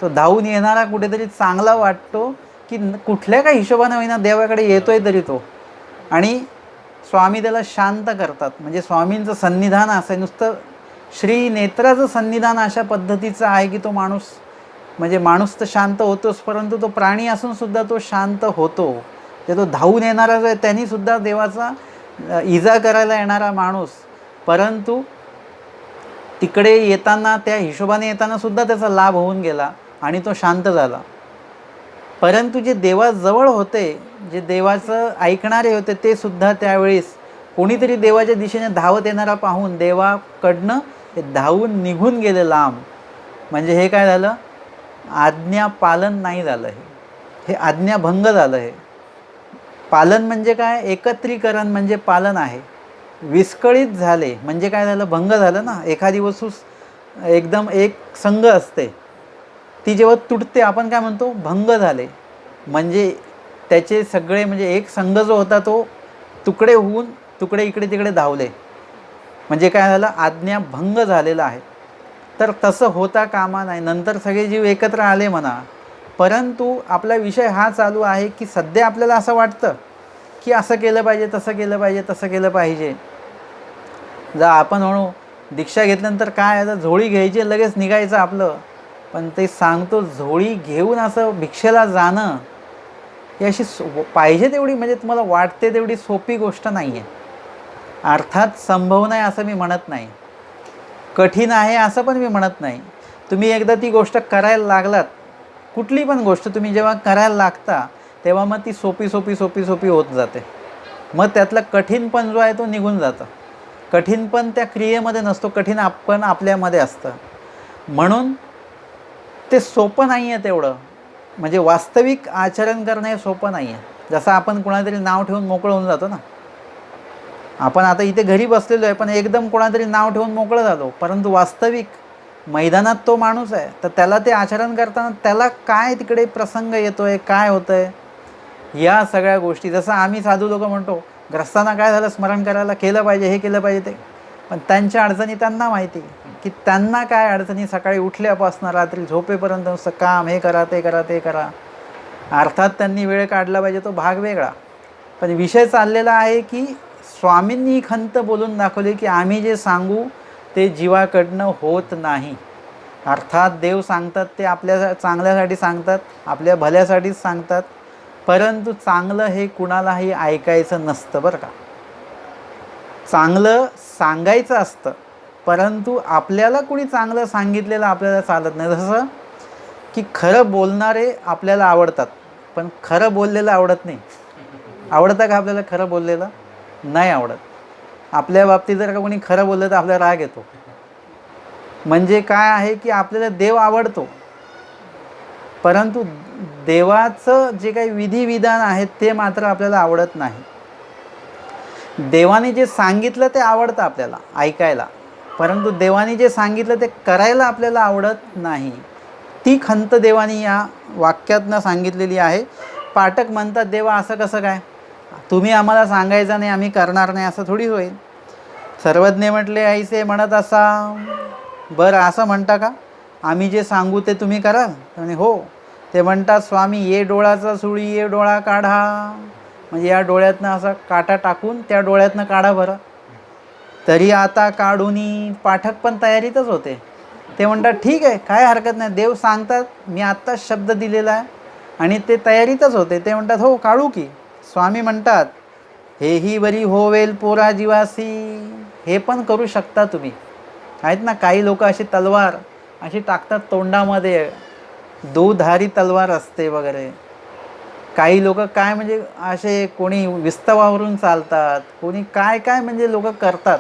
तो धावून येणारा कुठेतरी चांगला वाटतो की कुठल्या काही हिशोबाने होईना देवाकडे येतोय तरी तो, आणि स्वामी त्याला शांत करतात. म्हणजे स्वामींचं सन्निधान असं आहे, नुसतं श्री नेत्राचं सन्निधान अशा पद्धतीचं आहे की तो माणूस, म्हणजे माणूस तर शांत होतोच, परंतु तो प्राणी असून सुद्धा तो शांत होतो. ते तो धावून येणारा जो आहे त्यांनीसुद्धा देवाचा इजा करायला येणारा माणूस, परंतु तिकडे येताना त्या हिशोबाने येताना सुद्धा त्याचा लाभ होऊन गेला आणि तो शांत झाला. परंतु जे देवाजवळ होते, जे देवाचं ऐकणारे होते, ते सुद्धा त्यावेळेस कोणीतरी देवाच्या दिशेने धावत येणारा पाहून देवाकडनं हे धावून निघून गेले लांब. म्हणजे हे काय झालं? आज्ञा पालन नाही झालं, हे आज्ञाभंग झालं. हे पालन म्हणजे काय? एकत्रीकरण म्हणजे पालन आहे. विस्कळीत झाले म्हणजे काय झालं? भंग झालं ना. एखादी वस्तू एकदम एक संघ असते, ती जेव्हा तुटते आपण काय म्हणतो? भंग झाले. म्हणजे त्याचे सगळे, म्हणजे एक संघ जो होता तो तुकडे होऊन तुकडे इकडे तिकडे धावले, म्हणजे काय झालं? आज्ञाभंग झालेला आहे. तर तसं होता कामा नाही. नंतर सगळे जीव एकत्र आले म्हणा, परंतु आपला विषय हा चालू आहे की सध्या आपल्याला असं वाटतं की असं केलं पाहिजे, तसं केलं पाहिजे, तसं केलं पाहिजे. जर आपण म्हणू दीक्षा घेतल्यानंतर काय आता झोळी घ्यायची लगेच निघायचं आपलं, पण ते सांगतो झोळी घेऊन असं भिक्षेला जाणं ही अशी पाहिजे तेवढी, म्हणजे तुम्हाला वाटते तेवढी सोपी गोष्ट नाही आहे. अर्थात संभव नाही असं मी म्हणत नाही, कठीण आहे असं पण मी म्हणत नाही. तुम्ही एकदा ती गोष्ट करायला लागलात, कुठली पण गोष्ट तुम्ही जेव्हा करायला लागता तेव्हा मग ती सोपी सोपी सोपी सोपी होत जाते. मग त्यातला कठीणपण जो आहे तो निघून जातं. कठीणपण त्या क्रियेमध्ये नसतो, कठीण आपण आपल्यामध्ये असतं. म्हणून ते सोपं नाही आहे तेवढं, म्हणजे वास्तविक आचरण करणं हे सोपं नाही आहे. जसं आपण कोणातरी नाव ठेवून मोकळं होऊन जातो ना. आपण आता इथे घरी बसलेलो आहे, पण एकदम कोणातरी नाव ठेवून मोकळं झालो, परंतु वास्तविक मैदानात तो माणूस आहे, तर त्याला ते आचरण करताना त्याला काय तिकडे प्रसंग येतो आहे, काय होतं आहे, या सगळ्या गोष्टी. जसं आम्ही साधू लोक म्हणतो ग्रस्तांना काय झालं, स्मरण करायला केलं पाहिजे, हे केलं पाहिजे ते, पण त्यांच्या अडचणी त्यांना माहिती की त्यांना काय अडचणी. सकाळी उठल्यापासून रात्री झोपेपर्यंत नुसतं काम, हे करा ते करा ते करा. अर्थात त्यांनी वेळ काढला पाहिजे, तो भाग वेगळा. पण विषय चाललेला आहे की स्वामींनी खंत बोलून दाखवली की आम्ही जे सांगू ते जीवाकडनं होत नाही. अर्थात देव सांगतात ते आपल्या चांगल्यासाठी सांगतात, आपल्या भल्यासाठीच सांगतात, परंतु चांगलं हे कुणालाही ऐकायचं नसतं बरं का. चांगलं सांगायचं असतं, परंतु आपल्याला कुणी चांगलं सांगितलेलं आपल्याला चालत नाही. जसं की खरं बोलणारे आपल्याला आवडतात, पण खरं बोललेलं आवडत नाही. आवडतं का आपल्याला खरं बोललेलं? नाही आवडत. आपल्या बाबतीत जर का कोणी खरं बोललं तर आपल्याला राग येतो. म्हणजे काय आहे की आपल्याला देव आवडतो, परंतु देवाचं जे काही विधिविधान आहेत ते मात्र आपल्याला आवडत नाही. देवाने जे सांगितलं ते आवडतं आपल्याला ऐकायला, परंतु देवाने जे सांगितलं ते करायला आपल्याला आवडत नाही. ती खंत देवाने या वाक्यातनं सांगितलेली आहे. पाठक म्हणतात देवा असं कसं काय, तुम्ही आम्हाला सांगायचं नाही आम्ही करणार नाही, असं थोडी होईल. सर्वज्ञ म्हटले ऐसे म्हणत असा. बरं असं म्हणता का, आम्ही जे सांगू ते तुम्ही कराल? आणि हो. ते म्हणतात स्वामी ये डोळाचा सुळी ये डोळा काढा, म्हणजे या डोळ्यातनं असा काटा टाकून त्या डोळ्यातनं काढा बरं. तरी आता काढूनी पाठक पण तयारीतच होते. ते म्हणतात ठीक आहे, काय हरकत नाही. देव सांगतात, मी आत्ताच शब्द दिलेला आहे आणि ते तयारीतच होते. ते म्हणतात हो काढू की. स्वामी म्हणतात हेही बरी होवेल पोरा जीवासी, हे पण करू शकता तुम्ही. आहेत ना काही लोक अशी तलवार अशी टाकतात तोंडामध्ये, दुधारी तलवार असते वगैरे. काही लोक काय म्हणजे असे कोणी विस्तवावरून चालतात, कोणी काय काय म्हणजे लोक करतात.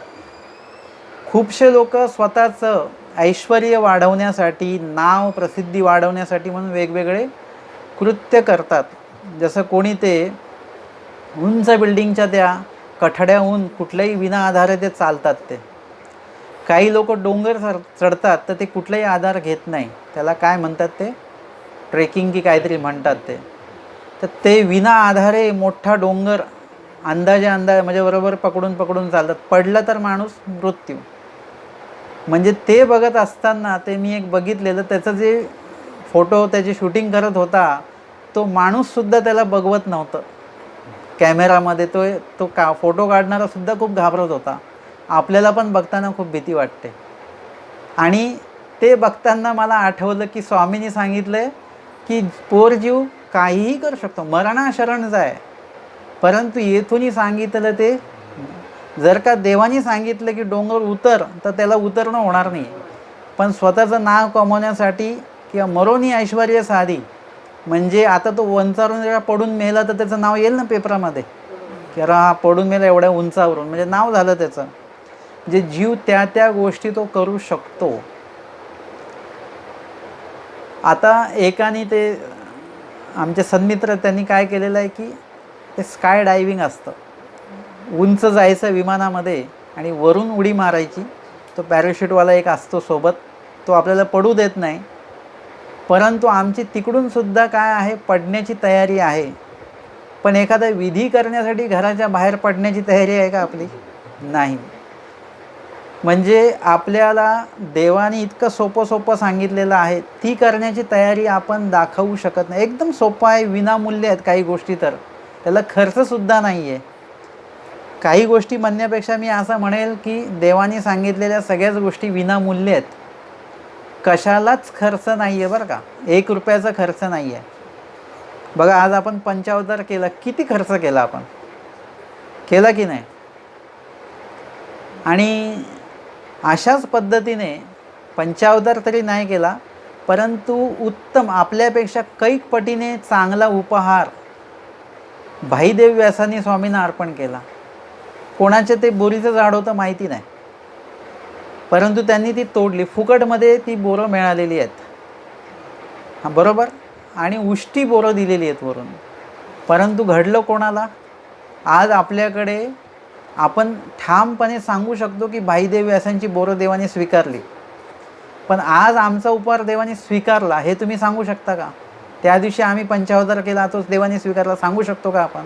खूपसे लोक स्वतःचं ऐश्वर्य वाढवण्यासाठी, नाव प्रसिद्धी वाढवण्यासाठी म्हणून वेगवेगळे कृत्य करतात. जसं कोणी ते उंच बिल्डिंगच्या त्या कठड्याहून कुठल्याही विना आधारे ते चालतात. ते काही लोक डोंगर चढतात तर ते कुठलाही आधार घेत नाही. त्याला काय म्हणतात ते ट्रेकिंग की काहीतरी म्हणतात ते. तर ते विना आधारे मोठा डोंगर अंदाजे म्हणजे बरोबर पकडून चालतात. पडलं तर माणूस मृत्यू. म्हणजे ते बघत असताना ते मी एक बघितलेलं, त्याचं जे फोटो त्याची शूटिंग करत होता तो माणूससुद्धा त्याला बघवत नव्हतं कॅमेरामध्ये. तो फोटो काढणारासुद्धा खूप घाबरत होता. आपल्याला पण बघताना खूप भीती वाटते. आणि ते बघताना मला आठवलं की स्वामींनी सांगितलं की पोरजीव काहीही करू शकतो, मरणा शरण जाय. परंतु येथूनही सांगितलं ते, जर का देवानी सांगितलं की डोंगर उतर तर त्याला उतरणं होणार नाही. पण स्वतःचं नाव कमवण्यासाठी किंवा मरोनी ऐश्वर्य साधी, म्हणजे आता तो उंचावरून जरा पडून मेला तर त्याचं नाव येईल ना पेपरामध्ये की अरे हा पडून मेला एवढ्या उंचावरून, म्हणजे नाव झालं त्याचं. म्हणजे जीव त्या गोष्टी तो करू शकतो. आता एकाने ते आमचे सन्मित्र त्यांनी काय केलेलं आहे की ते स्काय डायव्हिंग असतं, उंच जायचं विमानामध्ये आणि वरून उडी मारायची. तो पॅराशूटवाला एक असतो सोबत, तो आपल्याला पडू देत नाही. परंतु आमची तिकडूनसुद्धा काय आहे, पडण्याची तयारी आहे. पण एखादा विधी करण्यासाठी घराच्या बाहेर पडण्याची तयारी आहे का आपली? नाही. म्हणजे आपल्याला देवाने इतकं सोपं सांगितलेलं आहे, ती करण्याची तयारी आपण दाखवू शकत नाही. एकदम सोपं आहे, विनामूल्य आहेत काही गोष्टी, तर त्याला खर्चसुद्धा नाही आहे. काही गोष्टी म्हणण्यापेक्षा मी असं म्हणेल की देवाने सांगितलेल्या सगळ्याच गोष्टी विनामूल्य आहेत. कशालाच खर्च नाही आहे बरं का, 1 रुपयाचा खर्च नाही आहे. बघा आज आपण पंचावतार केला, किती खर्च केला आपण, केला की नाही? आणि अशाच पद्धतीने पंचावतार तरी नाही केला, परंतु उत्तम आपल्यापेक्षा कैक पटीने चांगला उपहार भाईदेव व्यासांनी स्वामींना अर्पण केला. कोणाचे ते बोरीचं झाड होतं माहिती नाही, परंतु त्यांनी ती तोडली. फुकटमध्ये ती बोरं मिळालेली आहेत, हां बरोबर, आणि उष्टी बोरं दिलेली आहेत वरून. परंतु घडलं कोणाला? आज आपल्याकडे आपण ठामपणे सांगू शकतो की भाईदेव व्यासांची बोरं देवाने स्वीकारली. पण आज आमचा उपहार देवाने स्वीकारला हे तुम्ही सांगू शकता का? त्या दिवशी आम्ही पंचावतार केला, तोच देवाने स्वीकारला सांगू शकतो का आपण?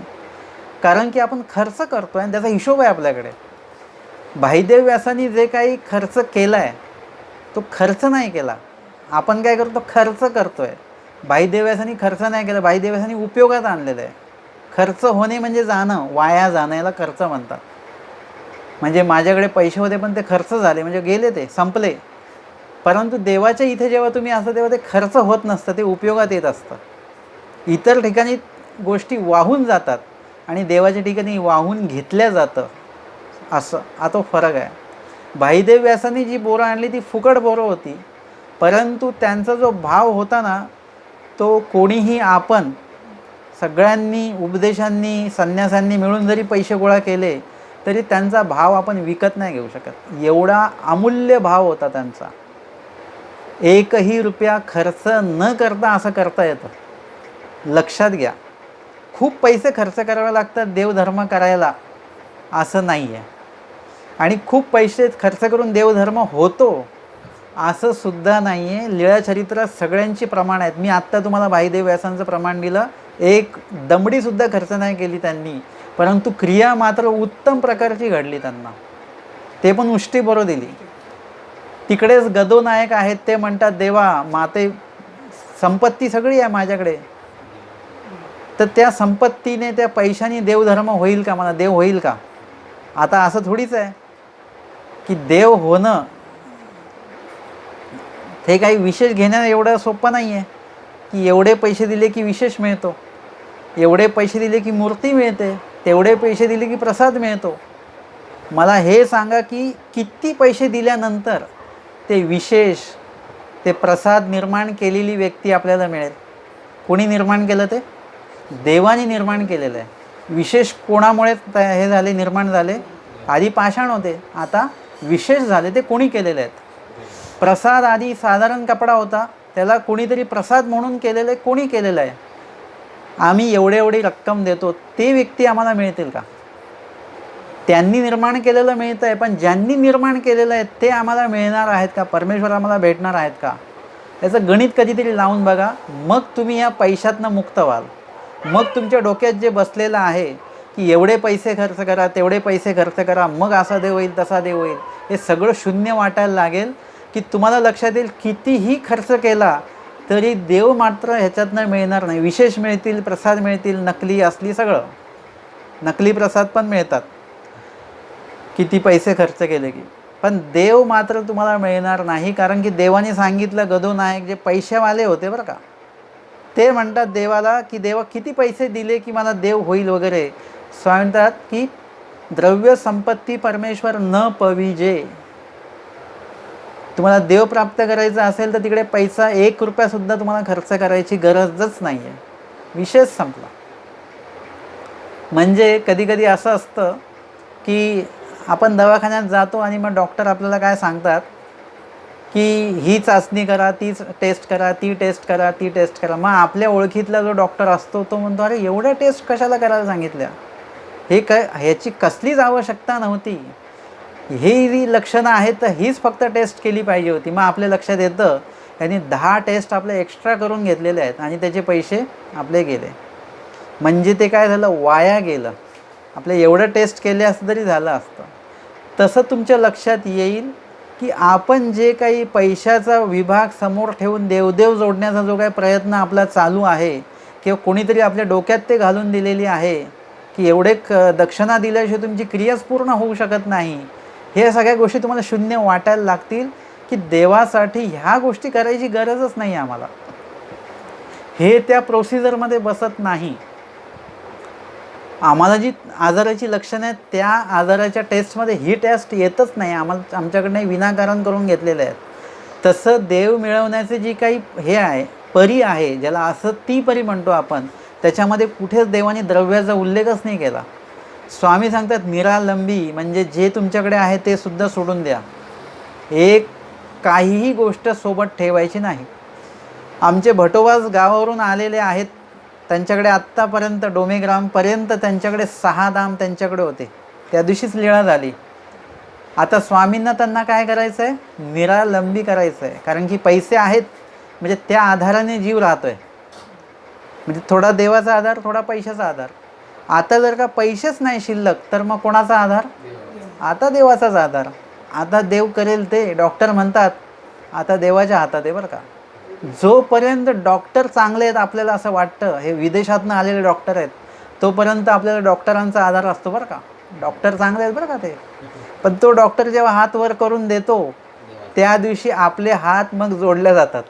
कारण की आपण खर्च करतो आहे आणि त्याचा हिशोब आहे आपल्याकडे. भाईदेव व्यासांनी जे काही खर्च केला आहे तो खर्च नाही केला. आपण काय करतो? खर्च करतो आहे. भाईदेव व्यासांनी खर्च नाही केला, भाईदेव व्यासांनी उपयोगात आणलेलं आहे. खर्च होणे म्हणजे जाणं, वाया जाणं, याला खर्च म्हणतात. म्हणजे माझ्याकडे पैसे होते पण ते खर्च झाले, म्हणजे गेले, ते संपले. परंतु देवाच्या इथे जेव्हा तुम्ही असं तेव्हा ते खर्च होत नसतं, ते उपयोगात येत असतं. इतर ठिकाणी गोष्टी वाहून जातात आणि देवाच्या ठिकाणी वाहून घेतल्या जातं, असं हा तो फरक आहे. भाईदेव व्यासांनी जी बोरं आणली ती फुकट बोरं होती, परंतु त्यांचा जो भाव होता ना, तो कोणीही, आपण सगळ्यांनी, उपदेशांनी, संन्यासांनी मिळून जरी पैसे गोळा केले तरी त्यांचा भाव आपण विकत नाही घेऊ शकत. एवढा अमूल्य भाव होता त्यांचा. 1ही रुपया खर्च न करता असं करता येतं, लक्षात घ्या. खूप पैसे खर्च करावे लागतात देवधर्म करायला असं नाही आहे, आणि खूप पैसे खर्च करून देवधर्म होतो असं सुद्धा नाही आहे. लीळाचरित्रात सगळ्यांची प्रमाण आहेत. मी आत्ता तुम्हाला भाईदेव व्यासांचं प्रमाण दिलं. एक दमडीसुद्धा खर्च नाही केली त्यांनी, परंतु क्रिया मात्र उत्तम प्रकारची घडली त्यांना. ते पण उष्टी बोरं दिली. तिकडेच गदोनायक आहेत, ते म्हणतात देवा माते संपत्ती सगळी आहे माझ्याकडे, तर त्या संपत्तीने, त्या पैशाने देवधर्म होईल का, मला देव होईल का? आता असं थोडीच आहे की देव होणं हे काही विशेष घेणं एवढं सोपं नाही आहे की एवढे पैसे दिले की विशेष मिळतो, एवढे पैसे दिले की मूर्ती मिळते, तेवढे पैसे दिले की प्रसाद मिळतो. मला हे सांगा की किती पैसे दिल्यानंतर ते विशेष, ते प्रसाद निर्माण केलेली व्यक्ती आपल्याला मिळेल. कोणी निर्माण केलं? ते देवाने निर्माण केलेलं आहे. विशेष कोणामुळे हे झाले, निर्माण झाले? आधी पाषाण होते, आता विशेष झाले. ते कोणी केलेले आहेत? प्रसाद आधी साधारण कपडा होता, त्याला कोणीतरी प्रसाद म्हणून केलेलं आहे. कोणी केलेलं आहे? आम्ही एवढी रक्कम देतो, ते व्यक्ती आम्हाला मिळतील का? त्यांनी निर्माण केलेलं मिळतं आहे, पण ज्यांनी निर्माण केलेलं आहे ते आम्हाला मिळणार आहेत का? परमेश्वर आम्हाला भेटणार आहेत का? याचं गणित कधीतरी लावून बघा, मग तुम्ही या पैशातनं मुक्त व्हाल. मग तुमच्या डोक्यात जे बसलेलं आहे की एवढे पैसे खर्च करा, तेवढे पैसे खर्च करा, मग असा देव होईल, तसा देव होईल, हे सगळं शून्य वाटायला लागेल. की तुम्हाला लक्षात येईल कितीही खर्च केला तरी देव मात्र ह्याच्यातनं मिळणार नाही. विशेष मिळतील, प्रसाद मिळतील, नकली असली सगळं. नकली प्रसाद पण मिळतात किती पैसे खर्च केले की, पण देव मात्र तुम्हाला मिळणार नाही. कारण की देवाने सांगितलं, गदोनायक जे पैसेवाले होते बरं का, ते म्हणतात देवाला की देवा किती पैसे दिले की मला देव होईल वगैरे. स्वामी म्हणतात की द्रव्य संपत्ती परमेश्वर न पविजे. तुम्हाला देव प्राप्त करायचं असेल तर तिकडे पैसा 1 रुपयासुद्धा तुम्हाला खर्च करायची गरजच नाही आहे. विषय संपला. म्हणजे कधी कधी असं असतं की आपण दवाखान्यात जातो आणि मग डॉक्टर आपल्याला काय सांगतात की ही चाचणी करा, ती टेस्ट करा, ती टेस्ट करा, ती टेस्ट करा. मग आपल्या ओळखीतला जो डॉक्टर असतो तो म्हणतो, अरे एवढ्या टेस्ट कशाला करायला सांगितल्या? हे काय, ह्याची कसलीच आवश्यकता नव्हती. ही जी लक्षणं आहेत तर हीच फक्त टेस्ट केली पाहिजे होती. मग आपल्या लक्षात येतं यांनी 10 टेस्ट आपले एक्स्ट्रा करून घेतलेले आहेत आणि त्याचे पैसे आपले गेले. म्हणजे ते काय झालं? वाया गेलं. आपले एवढं टेस्ट केले असतं तरी झालं असतं. तसं तुमच्या लक्षात येईल की आपण जे काही पैशाचा विभाग समोर ठेवून देवदेव जोडण्याचा जो काही प्रयत्न आपला चालू आहे, किंवा कोणीतरी आपल्या डोक्यात ते घालून दिलेली आहे की एवढे दक्षिणा दिल्याशिवाय तुमची क्रियाच पूर्ण होऊ शकत नाही, हे सगळ्या गोष्टी तुम्हाला शून्य वाटायला लागतील. की देवासाठी ह्या गोष्टी करायची गरजच नाही आम्हाला, हे त्या प्रोसिजरमध्ये बसत नाही. आम्हाला जी आजाराची लक्षणं आहेत त्या आजाराच्या टेस्टमध्ये ही टेस्ट येतच नाही. आमच्याकडनं विनाकारण करून घेतलेले आहेत. तसं देव मिळवण्याचे जी काही हे आहे, परी आहे, ज्याला असं ती परी म्हणतो आपण, त्याच्यामध्ये कुठेच देवाने द्रव्याचा उल्लेखच नाही केला. स्वामी सांगतात निरालंबी, म्हणजे जे तुमच्याकडे आहे ते सुद्धा सोडून द्या. एक काहीही गोष्ट सोबत ठेवायची नाही. आमचे भटोबाज गावावरून आलेले आहेत, त्यांच्याकडे आत्तापर्यंत डोमेग्रामपर्यंत त्यांच्याकडे 6 दाम त्यांच्याकडे होते. त्या दिवशीच लीळा झाली. आता स्वामींना त्यांना काय करायचं आहे? निरालंबी करायचं आहे. कारण की पैसे आहेत म्हणजे त्या आधाराने जीव राहतो आहे. म्हणजे थोडा देवाचा आधार, थोडा पैशाचा आधार. आता जर का पैसेच नाही शिल्लक तर मग कोणाचा आधार? आता देवाचाच आधार. आता देव करेल ते. डॉक्टर म्हणतात आता देवाच्या हातात आहे बरं का. जोपर्यंत डॉक्टर चांगले आहेत आपल्याला असं वाटतं, हे विदेशातनं आलेले डॉक्टर आहेत, तोपर्यंत आपल्याला डॉक्टरांचा आधार असतो बरं का. डॉक्टर चांगले आहेत बरं का ते. पण तो डॉक्टर जेव्हा हात वर करून देतो त्या दिवशी आपले हात मग जोडल्या जातात.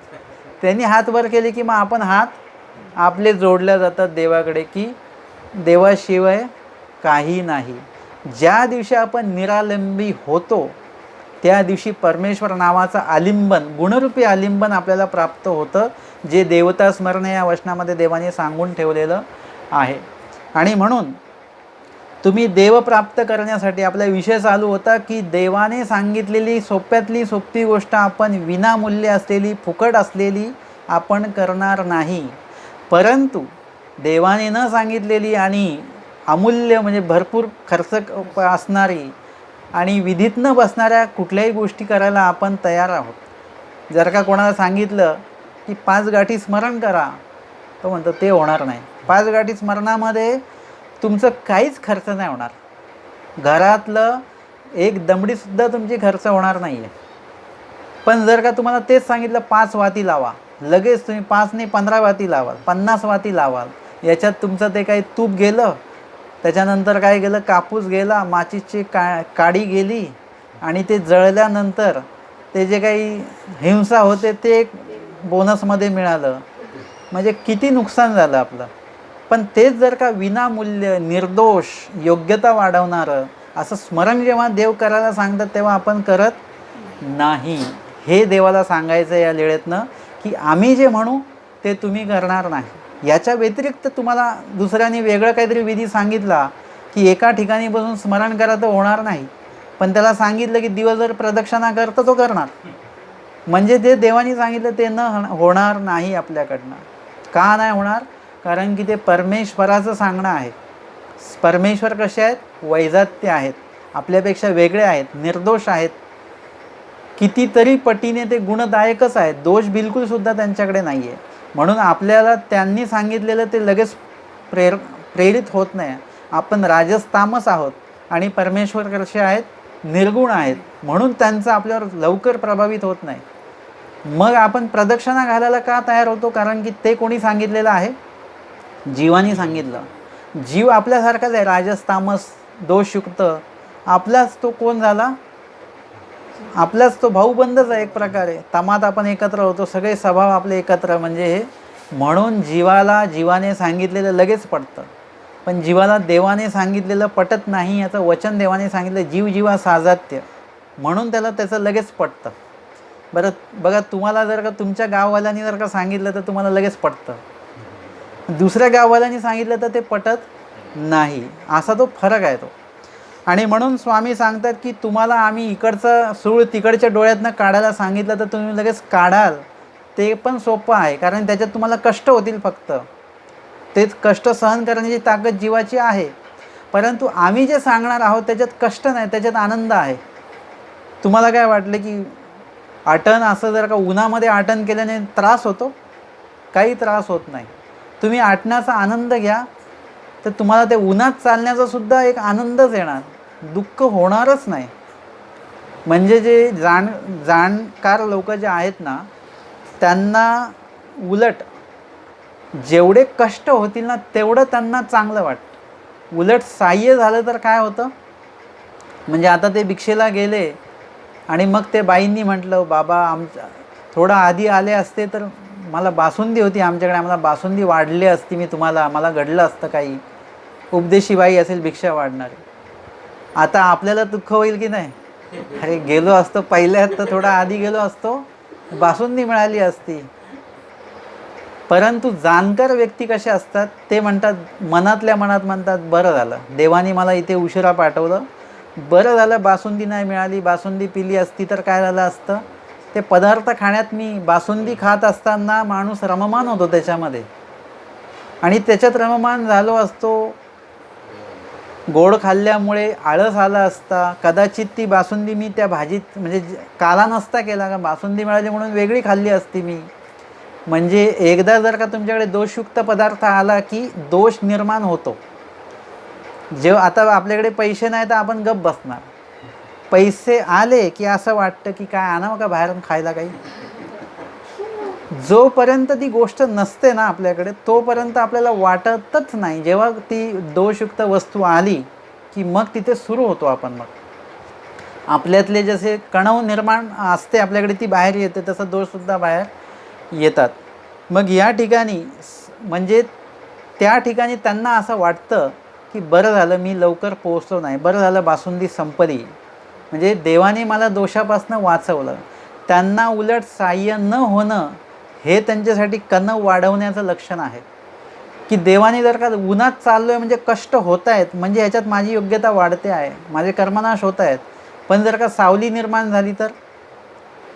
त्यांनी हात वर केले की मग आपण हात आपले जोडल्या जातात देवाकडे, की देवाशिवाय काही नाही. ज्या दिवशी आपण निरालंबी होतो त्या दिवशी परमेश्वर नावाचं आलिंबन, गुणरूपी आलिंबन आपल्याला प्राप्त होतं, जे देवता स्मरण या वचनामध्ये देवाने सांगून ठेवलेलं आहे. आणि म्हणून तुम्ही देव प्राप्त करण्यासाठी आपला विषय चालू होता की देवाने सांगितलेली सोप्यातली सोपी गोष्ट आपण विनामूल्य असलेली, फुकट असलेली आपण करणार नाही. परंतु देवाने न सांगितलेली आणि अमूल्य म्हणजे भरपूर खर्च असणारी आणि विधीत न बसणाऱ्या कुठल्याही गोष्टी करायला आपण तयार आहोत. जर का कोणाला सांगितलं की 5 गाठी स्मरण करा, तो म्हणतो ते होणार नाही. 5 गाठी स्मरणामध्ये तुमचं काहीच खर्च नाही होणार. घरातलं एक दमडीसुद्धा तुमची खर्च होणार नाही आहे. पण जर का तुम्हाला तेच सांगितलं 5 वाती लावा, लगेच तुम्ही 5 नाही 15 वाती लावाल, 50 वाती लावाल. याच्यात तुमचं ते काही तूप गेलं, त्याच्यानंतर काय गेलं, कापूस गेला, माचीची काडी गेली आणि ते जळल्यानंतर ते जे काही हिंसा होते ते एक बोनसमध्ये मिळालं, म्हणजे किती नुकसान झालं आपलं. पण तेच जर का विनामूल्य निर्दोष योग्यता वाढवणारं असं स्मरण जेव्हा देव करायला सांगतात तेव्हा आपण करत नाही. हे देवाला सांगायचं या लीळेतनं की आम्ही जे म्हणू ते तुम्ही करणार नाही. याच्या व्यतिरिक्त तुम्हाला दुसऱ्याने वेगळं काहीतरी विधी सांगितला की एका ठिकाणी बसून स्मरण करा तर होणार नाही, पण त्याला सांगितलं की दिवसभर प्रदक्षिणा करता तो करणार, म्हणजे ते देवानी सांगितलं ते होणार नाही आपल्याकडनं. का नाही होणार? कारण की ते परमेश्वराचं सांगणं आहे. परमेश्वर कसे आहेत? वैजात्य आहेत, आपल्यापेक्षा वेगळे आहेत, निर्दोष आहेत, कितीतरी पटीने ते गुणदायकच आहेत, दोष बिलकुलसुद्धा त्यांच्याकडे नाही आहे. म्हणून आपल्याला त्यांनी सांगितलेलं ते लगेच प्रेरित होत नाही. आपण राजस तामस आहोत आणि परमेश्वर कसे आहेत? निर्गुण आहेत, म्हणून त्यांचं आपल्यावर लवकर प्रभावित होत नाही. मग आपण प्रदक्षिणा घालायला का तयार होतो? कारण की ते कोणी सांगितलेलं आहे? जीवानी सांगितलं. जीव आपल्यासारखाच आहे, राजस तामस दोषयुक्त. आपलाच तो कोण झाला? आपलाच तो भाऊबंदच आहे एक प्रकारे. तमात आपण एकत्र होतो, सगळे स्वभाव आपले एकत्र, म्हणजे हे. म्हणून जीवाने सांगितलेलं लगेच पटतं, पण जीवाला देवाने सांगितलेलं पटत नाही. याचं वचन देवाने सांगितलं, जीव जीवा साजात्य, म्हणून त्याला त्याचं लगेच पटतं. बरं बघा, तुम्हाला जर का तुमच्या गाववाल्यांनी जर का सांगितलं तर तुम्हाला लगेच पटतं, दुसऱ्या गाववाल्यांनी सांगितलं तर ते पटत नाही. असा तो फरक आहे तो. आणि म्हणून स्वामी सांगतात की तुम्हाला आम्ही इकडचं सूळ तिकडच्या डोळ्यातनं काढायला सांगितलं तर तुम्ही लगेच काढाल. ते पण सोपं आहे, कारण त्याच्यात तुम्हाला कष्ट होतील फक्त. तेच कष्ट सहन करण्याची ताकद जीवाची आहे. परंतु आम्ही जे सांगणार आहोत त्याच्यात कष्ट नाही, त्याच्यात आनंद आहे. तुम्हाला काय वाटलं की आटण असं जर का उन्हामध्ये आटण केल्याने त्रास होतो? काही त्रास होत नाही. तुम्ही आटण्याचा आनंद घ्या तर तुम्हाला ते उन्हात चालण्याचा सुद्धा एक आनंदच येणार, दुःख होणारच नाही. म्हणजे जे जाणकार लोक जे आहेत ना, त्यांना उलट जेवढे कष्ट होतील ना तेवढं त्यांना चांगलं वाटतं. उलट सहाय्य झालं तर काय होतं? म्हणजे आता ते भिक्षेला गेले आणि मग ते बाईंनी म्हटलं, बाबा आमच्या थोडा आधी आले असते तर मला बासुंदी होती आमच्याकडे, आम्हाला बासुंदी वाढली असती, मला घडलं असतं काही. उपदेशी बाई असेल भिक्षा वाढणारी. आता आपल्याला दुःख होईल की नाही? अरे गेलो असतो पहिल्यात तर थोडा आधी गेलो असतो, बासुंदी मिळाली असती. परंतु जाणकार व्यक्ती कसे असतात ते म्हणतात, मनातल्या मनात म्हणतात, बरं झालं देवानी मला इथे उशिरा पाठवलं, बरं झालं बासुंदी नाही मिळाली, बासुंदी पिली असती तर काय झालं असतं. ते पदार्थ खाण्यात, मी बासुंदी खात असताना माणूस रममान होतो त्याच्यामध्ये, आणि त्याच्यात रममान झालो असतो. गोड खाल्ल्यामुळे आळस आला असता, कदाचित ती बासुंदी मी त्या भाजीत म्हणजे काला नसता केला, का बासुंदी मिळाली म्हणून वेगळी खाल्ली असती मी. म्हणजे एकदा जर का तुमच्याकडे दोषयुक्त पदार्थ आला की दोष निर्माण होतो. जेव्हा आता आपल्याकडे पैसे नाही तर आपण गप्प बसणार, पैसे आले की असं वाटतं की काय आणावं का बाहेरून खायला काही. जोपर्यंत ती गोष्ट नसते ना आपल्याकडे तोपर्यंत आपल्याला वाटतच नाही. जेव्हा ती दोषयुक्त वस्तू आली की मग तिथे सुरू होतो आपण. मग आपल्यातले जसे कणव निर्माण असते आपल्याकडे ती बाहेर येते, तसं दोषसुद्धा बाहेर येतात. मग या ठिकाणी म्हणजे त्या ठिकाणी त्यांना असं वाटतं की बरं झालं मी लवकर पोहोचलो नाही, बरं झालं बासुंदी संपली, म्हणजे देवाने मला दोषापासून वाचवलं. त्यांना उलट सहाय्य न होणं हे त्यांच्यासाठी कणव वाढवण्याचं लक्षण आहे. की देवाने जर का उन्हात चाललो आहे म्हणजे कष्ट होत आहेत, म्हणजे ह्याच्यात माझी योग्यता वाढते आहे, माझे कर्मनाश होत आहेत. पण जर का सावली निर्माण झाली तर,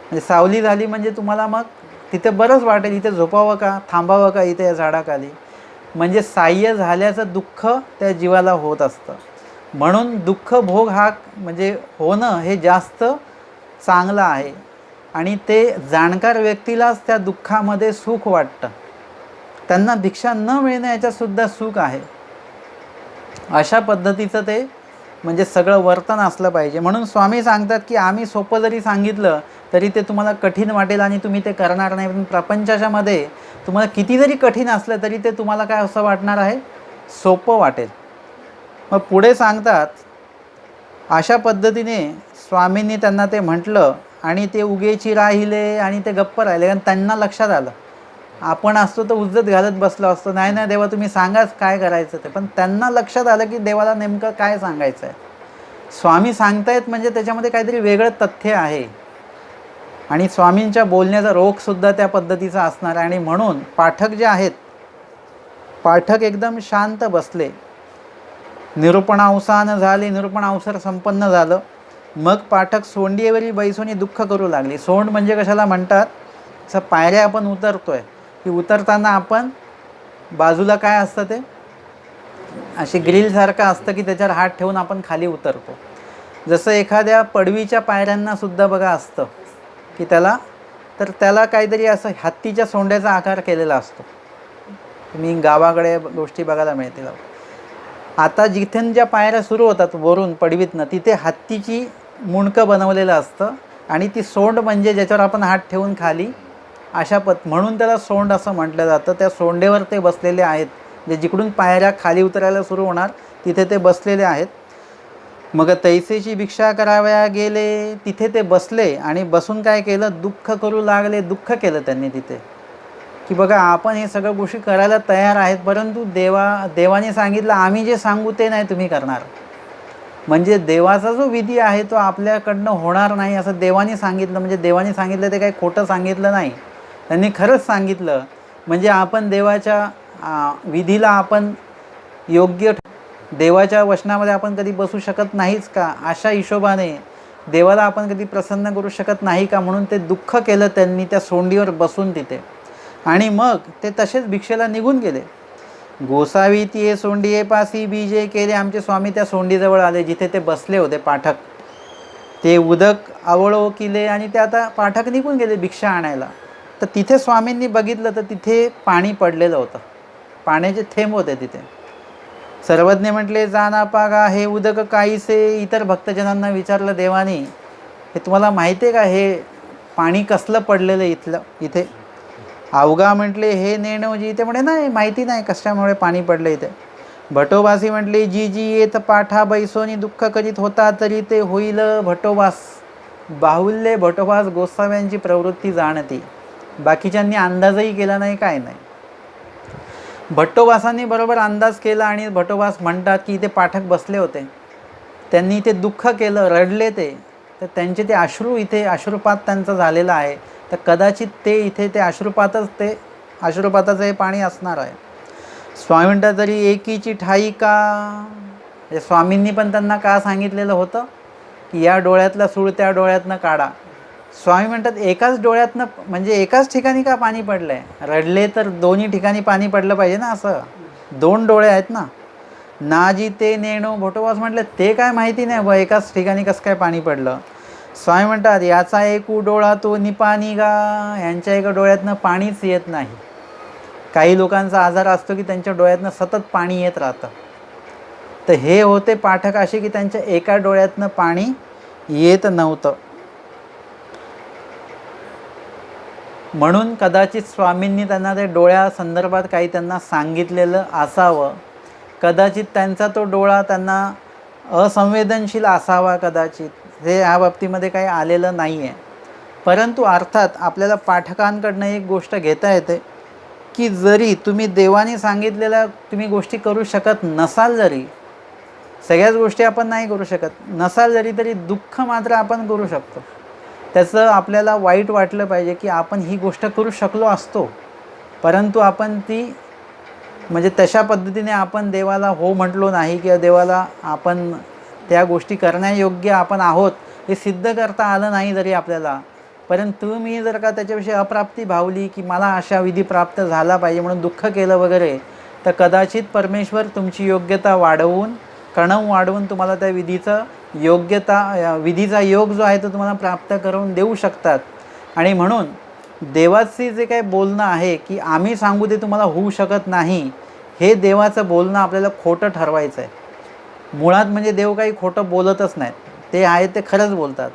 म्हणजे सावली झाली म्हणजे तुम्हाला मग तिथे बरंच वाटेल, इथे झोपावं का, थांबावं का इथे या झाडाखाली. म्हणजे सहाय्य झाल्याचं दुःख त्या जीवाला होत असतं. म्हणून दुःख भोग हा म्हणजे होणं हे जास्त चांगलं आहे. आणि ते जाणकार व्यक्तीलाच त्या दुःखामध्ये सुख वाटतं. त्यांना भिक्षा न मिळणं याच्यातसुद्धा सुख आहे. अशा पद्धतीचं ते म्हणजे सगळं वर्तन असलं पाहिजे. म्हणून स्वामी सांगतात की आम्ही सोपं जरी सांगितलं तरी ते तुम्हाला कठीण वाटेल आणि तुम्ही ते करणार नाही. पण प्रपंचाच्या मध्ये तुम्हाला किती जरी कठीण असलं तरी ते तुम्हाला काय असं वाटणार आहे, सोपं वाटेल. मग पुढे सांगतात, अशा पद्धतीने स्वामींनी त्यांना ते म्हटलं आणि ते उगेची राहिले आणि ते गप्प राहिले. कारण त्यांना लक्षात आलं, आपण असतो तर उज्जत घालत बसलो असतो, नाही नाही देवा तुम्ही सांगाच काय करायचं ते. पण त्यांना लक्षात आलं की देवाला नेमकं काय सांगायचं आहे. स्वामी सांगतायत म्हणजे त्याच्यामध्ये काहीतरी वेगळं तथ्य आहे आणि स्वामींच्या बोलण्याचा रोखसुद्धा त्या पद्धतीचा असणार आहे. आणि म्हणून पाठक जे आहेत, पाठक एकदम शांत बसले. निरूपण अवसान झाले, निरूपण अवसर संपन्न झालं. मग पाठक सोंडीवरी बैसोनी दुःख करू लागले. सोंड म्हणजे कशाला म्हणतात, असं पायऱ्या आपण उतरतोय की उतरताना आपण बाजूला काय असतं, ते अशी ग्रिलसारखं असतं की त्याच्यावर हात ठेवून आपण खाली उतरतो. जसं एखाद्या पडवीच्या पायऱ्यांना सुद्धा बघा असतं की त्याला काहीतरी असं हत्तीच्या सोंड्याचा आकार केलेला असतो. तुम्ही गावाकडे गोष्टी बघायला मिळतील. आता जिथून ज्या पायऱ्या सुरू होतात वरून पडवीतनं, तिथे हत्तीची मुंडकं बनवलेलं असतं आणि ती सोंड म्हणजे ज्याच्यावर आपण हात ठेवून खाली अशा म्हणून त्याला सोंड असं म्हटलं जातं. त्या सोंडेवर ते बसलेले आहेत, जे जिकडून पायऱ्या खाली उतरायला सुरू होणार तिथे ते बसलेले आहेत. मग तैसेची भिक्षा कराव्या गेले, तिथे ते बसले आणि बसून काय केलं, दुःख करू लागले. दुःख केलं त्यांनी तिथे की बघा आपण हे सगळं गोष्टी करायला तयार आहेत, परंतु देवाने सांगितलं आम्ही जे सांगू ते नाही तुम्ही करणार. म्हणजे देवाचा जो विधी आहे तो आपल्याकडनं होणार नाही असं देवाने सांगितलं. म्हणजे देवाने सांगितलं ते काही खोटं सांगितलं नाही, त्यांनी खरंच सांगितलं. म्हणजे आपण देवाच्या विधीला आपण योग्य, देवाच्या वचनामध्ये आपण कधी बसू शकत नाहीच का, अशा हिशोबाने देवाला आपण कधी प्रसन्न करू शकत नाही का, म्हणून ते दुःख केलं त्यांनी त्या सोंडीवर बसून तिथे. आणि मग ते तसेच भिक्षेला निघून गेले. गोसावी तिये सोंडीये पासी बीजे केले. आमचे स्वामी त्या सोंडीजवळ आले जिथे ते बसले होते पाठक. ते उदक आवळो किले आणि ते आता पाठक निघून गेले भिक्षा आणायला. तर तिथे स्वामींनी बघितलं तर तिथे पाणी पडलेलं होतं, पाण्याचे थेंब होते तिथे. सर्वज्ञ म्हटले जाना पागा हे उदक काहीसे. इतर भक्तजनांना विचारलं देवानी, हे तुम्हाला माहिती आहे का हे पाणी कसलं पडलेलं इथे. अवघा म्हटले हे नेणोजी. ते म्हणे नाही माहिती नाही कशामुळे पाणी पडलं इथे. भटोबासी म्हटले जी जी येत पाठा बैसोनी दुःख करीत होता तरी ते होईल भटोबास. बाहुल्य भटोबास गोसाव्यांची प्रवृत्ती जाणती. बाकीच्यांनी अंदाजही केला नाही, काय नाही. भट्टोबासांनी बरोबर अंदाज केला आणि भट्टोबास म्हणतात की इथे पाठक बसले होते, त्यांनी ते दुःख केलं, रडले ते, तर त्यांचे ते अश्रू, इथे अश्रुपात त्यांचा झालेला आहे. तर कदाचित ते इथे ते अश्रुपाताचं हे पाणी असणार आहे. स्वामी म्हणतात तरी एकीची ठाई का. म्हणजे स्वामींनी पण त्यांना का सांगितलेलं होतं की या डोळ्यातला सूळ त्या डोळ्यातनं काढा. स्वामी म्हणतात एकाच डोळ्यातनं, म्हणजे एकाच ठिकाणी का पाणी पडलं आहे, रडले तर दोन्ही ठिकाणी पाणी पडलं पाहिजे ना, असं 2 डोळे आहेत ना. नाजी ते नेणो. भटोबास म्हटलं ते काय माहिती नाही व एकाच ठिकाणी कसं काय पाणी पडलं. स्वामी म्हणतात याचा एक डोळा तो निपाणी गा. यांच्या एका डोळ्यातनं पाणीच येत नाही. काही लोकांचा आजार असतो की त्यांच्या डोळ्यातनं सतत पाणी येत राहतं. तर हे होते पाठक असे की त्यांच्या एका डोळ्यातनं पाणी येत नव्हतं. म्हणून कदाचित स्वामींनी त्यांना ते डोळ्यासंदर्भात काही त्यांना सांगितलेलं असावं. कदाचित त्यांचा तो डोळा त्यांना असंवेदनशील असावा, कदाचित हे या बाबतीमध्ये काही आलेलं नाही आहे. परंतु अर्थात आपल्याला पाठकांकडनं एक गोष्ट घेता येते की जरी तुम्ही देवाने सांगितलेल्या तुम्ही गोष्टी करू शकत नसाल, जरी सगळ्याच गोष्टी आपण नाही करू शकत नसाल जरी, तरी दुःख मात्र आपण करू शकतो. त्याचं आपल्याला वाईट वाटलं पाहिजे की आपण ही गोष्ट करू शकलो असतो, परंतु आपण ती म्हणजे तशा पद्धतीने आपण देवाला हो म्हटलो नाही किंवा देवाला आपण त्या गोष्टी करण्यायोग्य आपण आहोत हे सिद्ध करता आलं नाही जरी आपल्याला. परंतु तुम्ही जर का त्याच्याविषयी अप्राप्ती भावली की मला अशा विधी प्राप्त झाला पाहिजे म्हणून दुःख केलं वगैरे, तर कदाचित परमेश्वर तुमची योग्यता वाढवून, कणव वाढवून तुम्हाला त्या विधीचा योग जो आहे तो तुम्हाला प्राप्त करून देऊ शकतात. आणि म्हणून देवाचे जे काही बोलणं आहे की आम्ही सांगू ते तुम्हाला होऊ शकत नाही, हे देवाचं बोलणं आपल्याला खोटं ठरवायचं आहे. मुळात म्हणजे देव काही खोटं बोलतच नाहीत, ते आहे ते खरंच बोलतात.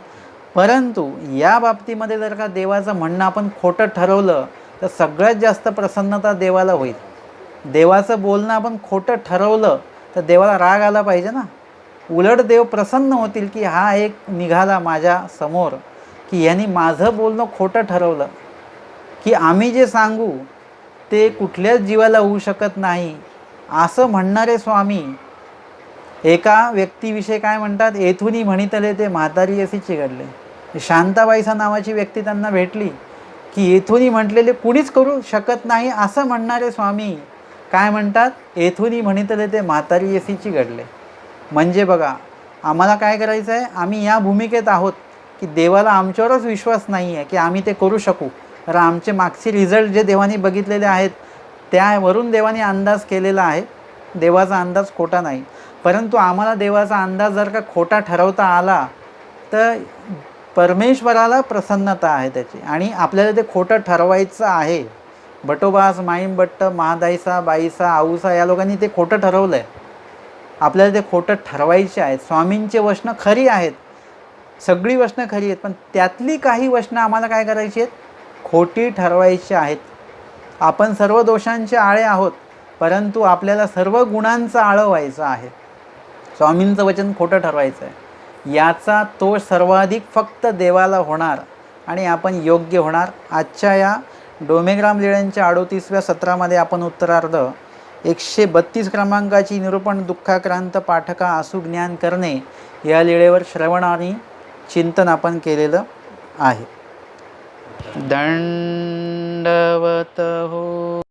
परंतु या बाबतीमध्ये जर का देवाचं म्हणणं आपण खोटं ठरवलं तर सगळ्यात जास्त प्रसन्नता देवाला होईल. देवाचं बोलणं आपण खोटं ठरवलं तर देवाला राग आला पाहिजे ना. उलट देव प्रसन्न होतील की हा एक निघाला माझ्या समोर की यांनी माझं बोलणं खोटं ठरवलं, की आम्ही जे सांगू ते कुठल्याच जीवाला होऊ शकत नाही, असं म्हणणारे स्वामी एका व्यक्तीविषयी काय म्हणतात, येथूनही म्हणितले ते म्हातारी अशी चिघडले. शांताबाईसा नावाची व्यक्ती त्यांना भेटली, की येथूनही म्हटलेले कुणीच करू शकत नाही असं म्हणणारे स्वामी काय म्हणतात, येथूनही म्हणितले ते म्हातारी अशी चिघडले. म्हणजे बघा, आम्हाला काय करायचं आहे, आम्ही या भूमिकेत आहोत की देवाला आमच्यावरच विश्वास नाही आहे की आम्ही ते करू शकू. तर आमचे मागचे रिझल्ट जे देवाने बघितलेले आहेत त्यावरून देवाने अंदाज केलेला आहे. देवाचा अंदाज खोटा नाही. परंतु आम्हाला देवाचा अंदाज जर का खोटा ठरवता आला तर परमेश्वराला प्रसन्नता आहे त्याची, आणि आपल्याला ते खोटं ठरवायचं आहे. भटोबास, माईमभट्ट, महादाईसा, बाईसा, आऊसा या लोकांनी ते खोटं ठरवलं आहे. आपल्याला ते खोटं ठरवायचे आहेत. स्वामींचे वचनं खरी आहेत, सगळी वचनं खरी आहेत, पण त्यातली काही वचनं आम्हाला काय करायची आहेत, खोटी ठरवायची आहेत. आपण सर्व दोषांचे आळे आहोत, परंतु आपल्याला सर्व गुणांचं आळं व्हायचं आहे. स्वामींचं वचन खोटं ठरवायचं आहे. याचा तो सर्वाधिक फक्त देवाला होणार आणि आपण योग्य होणार. आजच्या या डोमेग्राम लिळ्यांच्या 38व्या सत्रामध्ये आपण उत्तरार्ध 132 क्रमांकाची निरूपण दुःखाक्रांत पाठका आसु ज्ञान करणे या लिळेवर श्रवण आणि चिंतन आपण केलेलं आहे. दंडवत हो.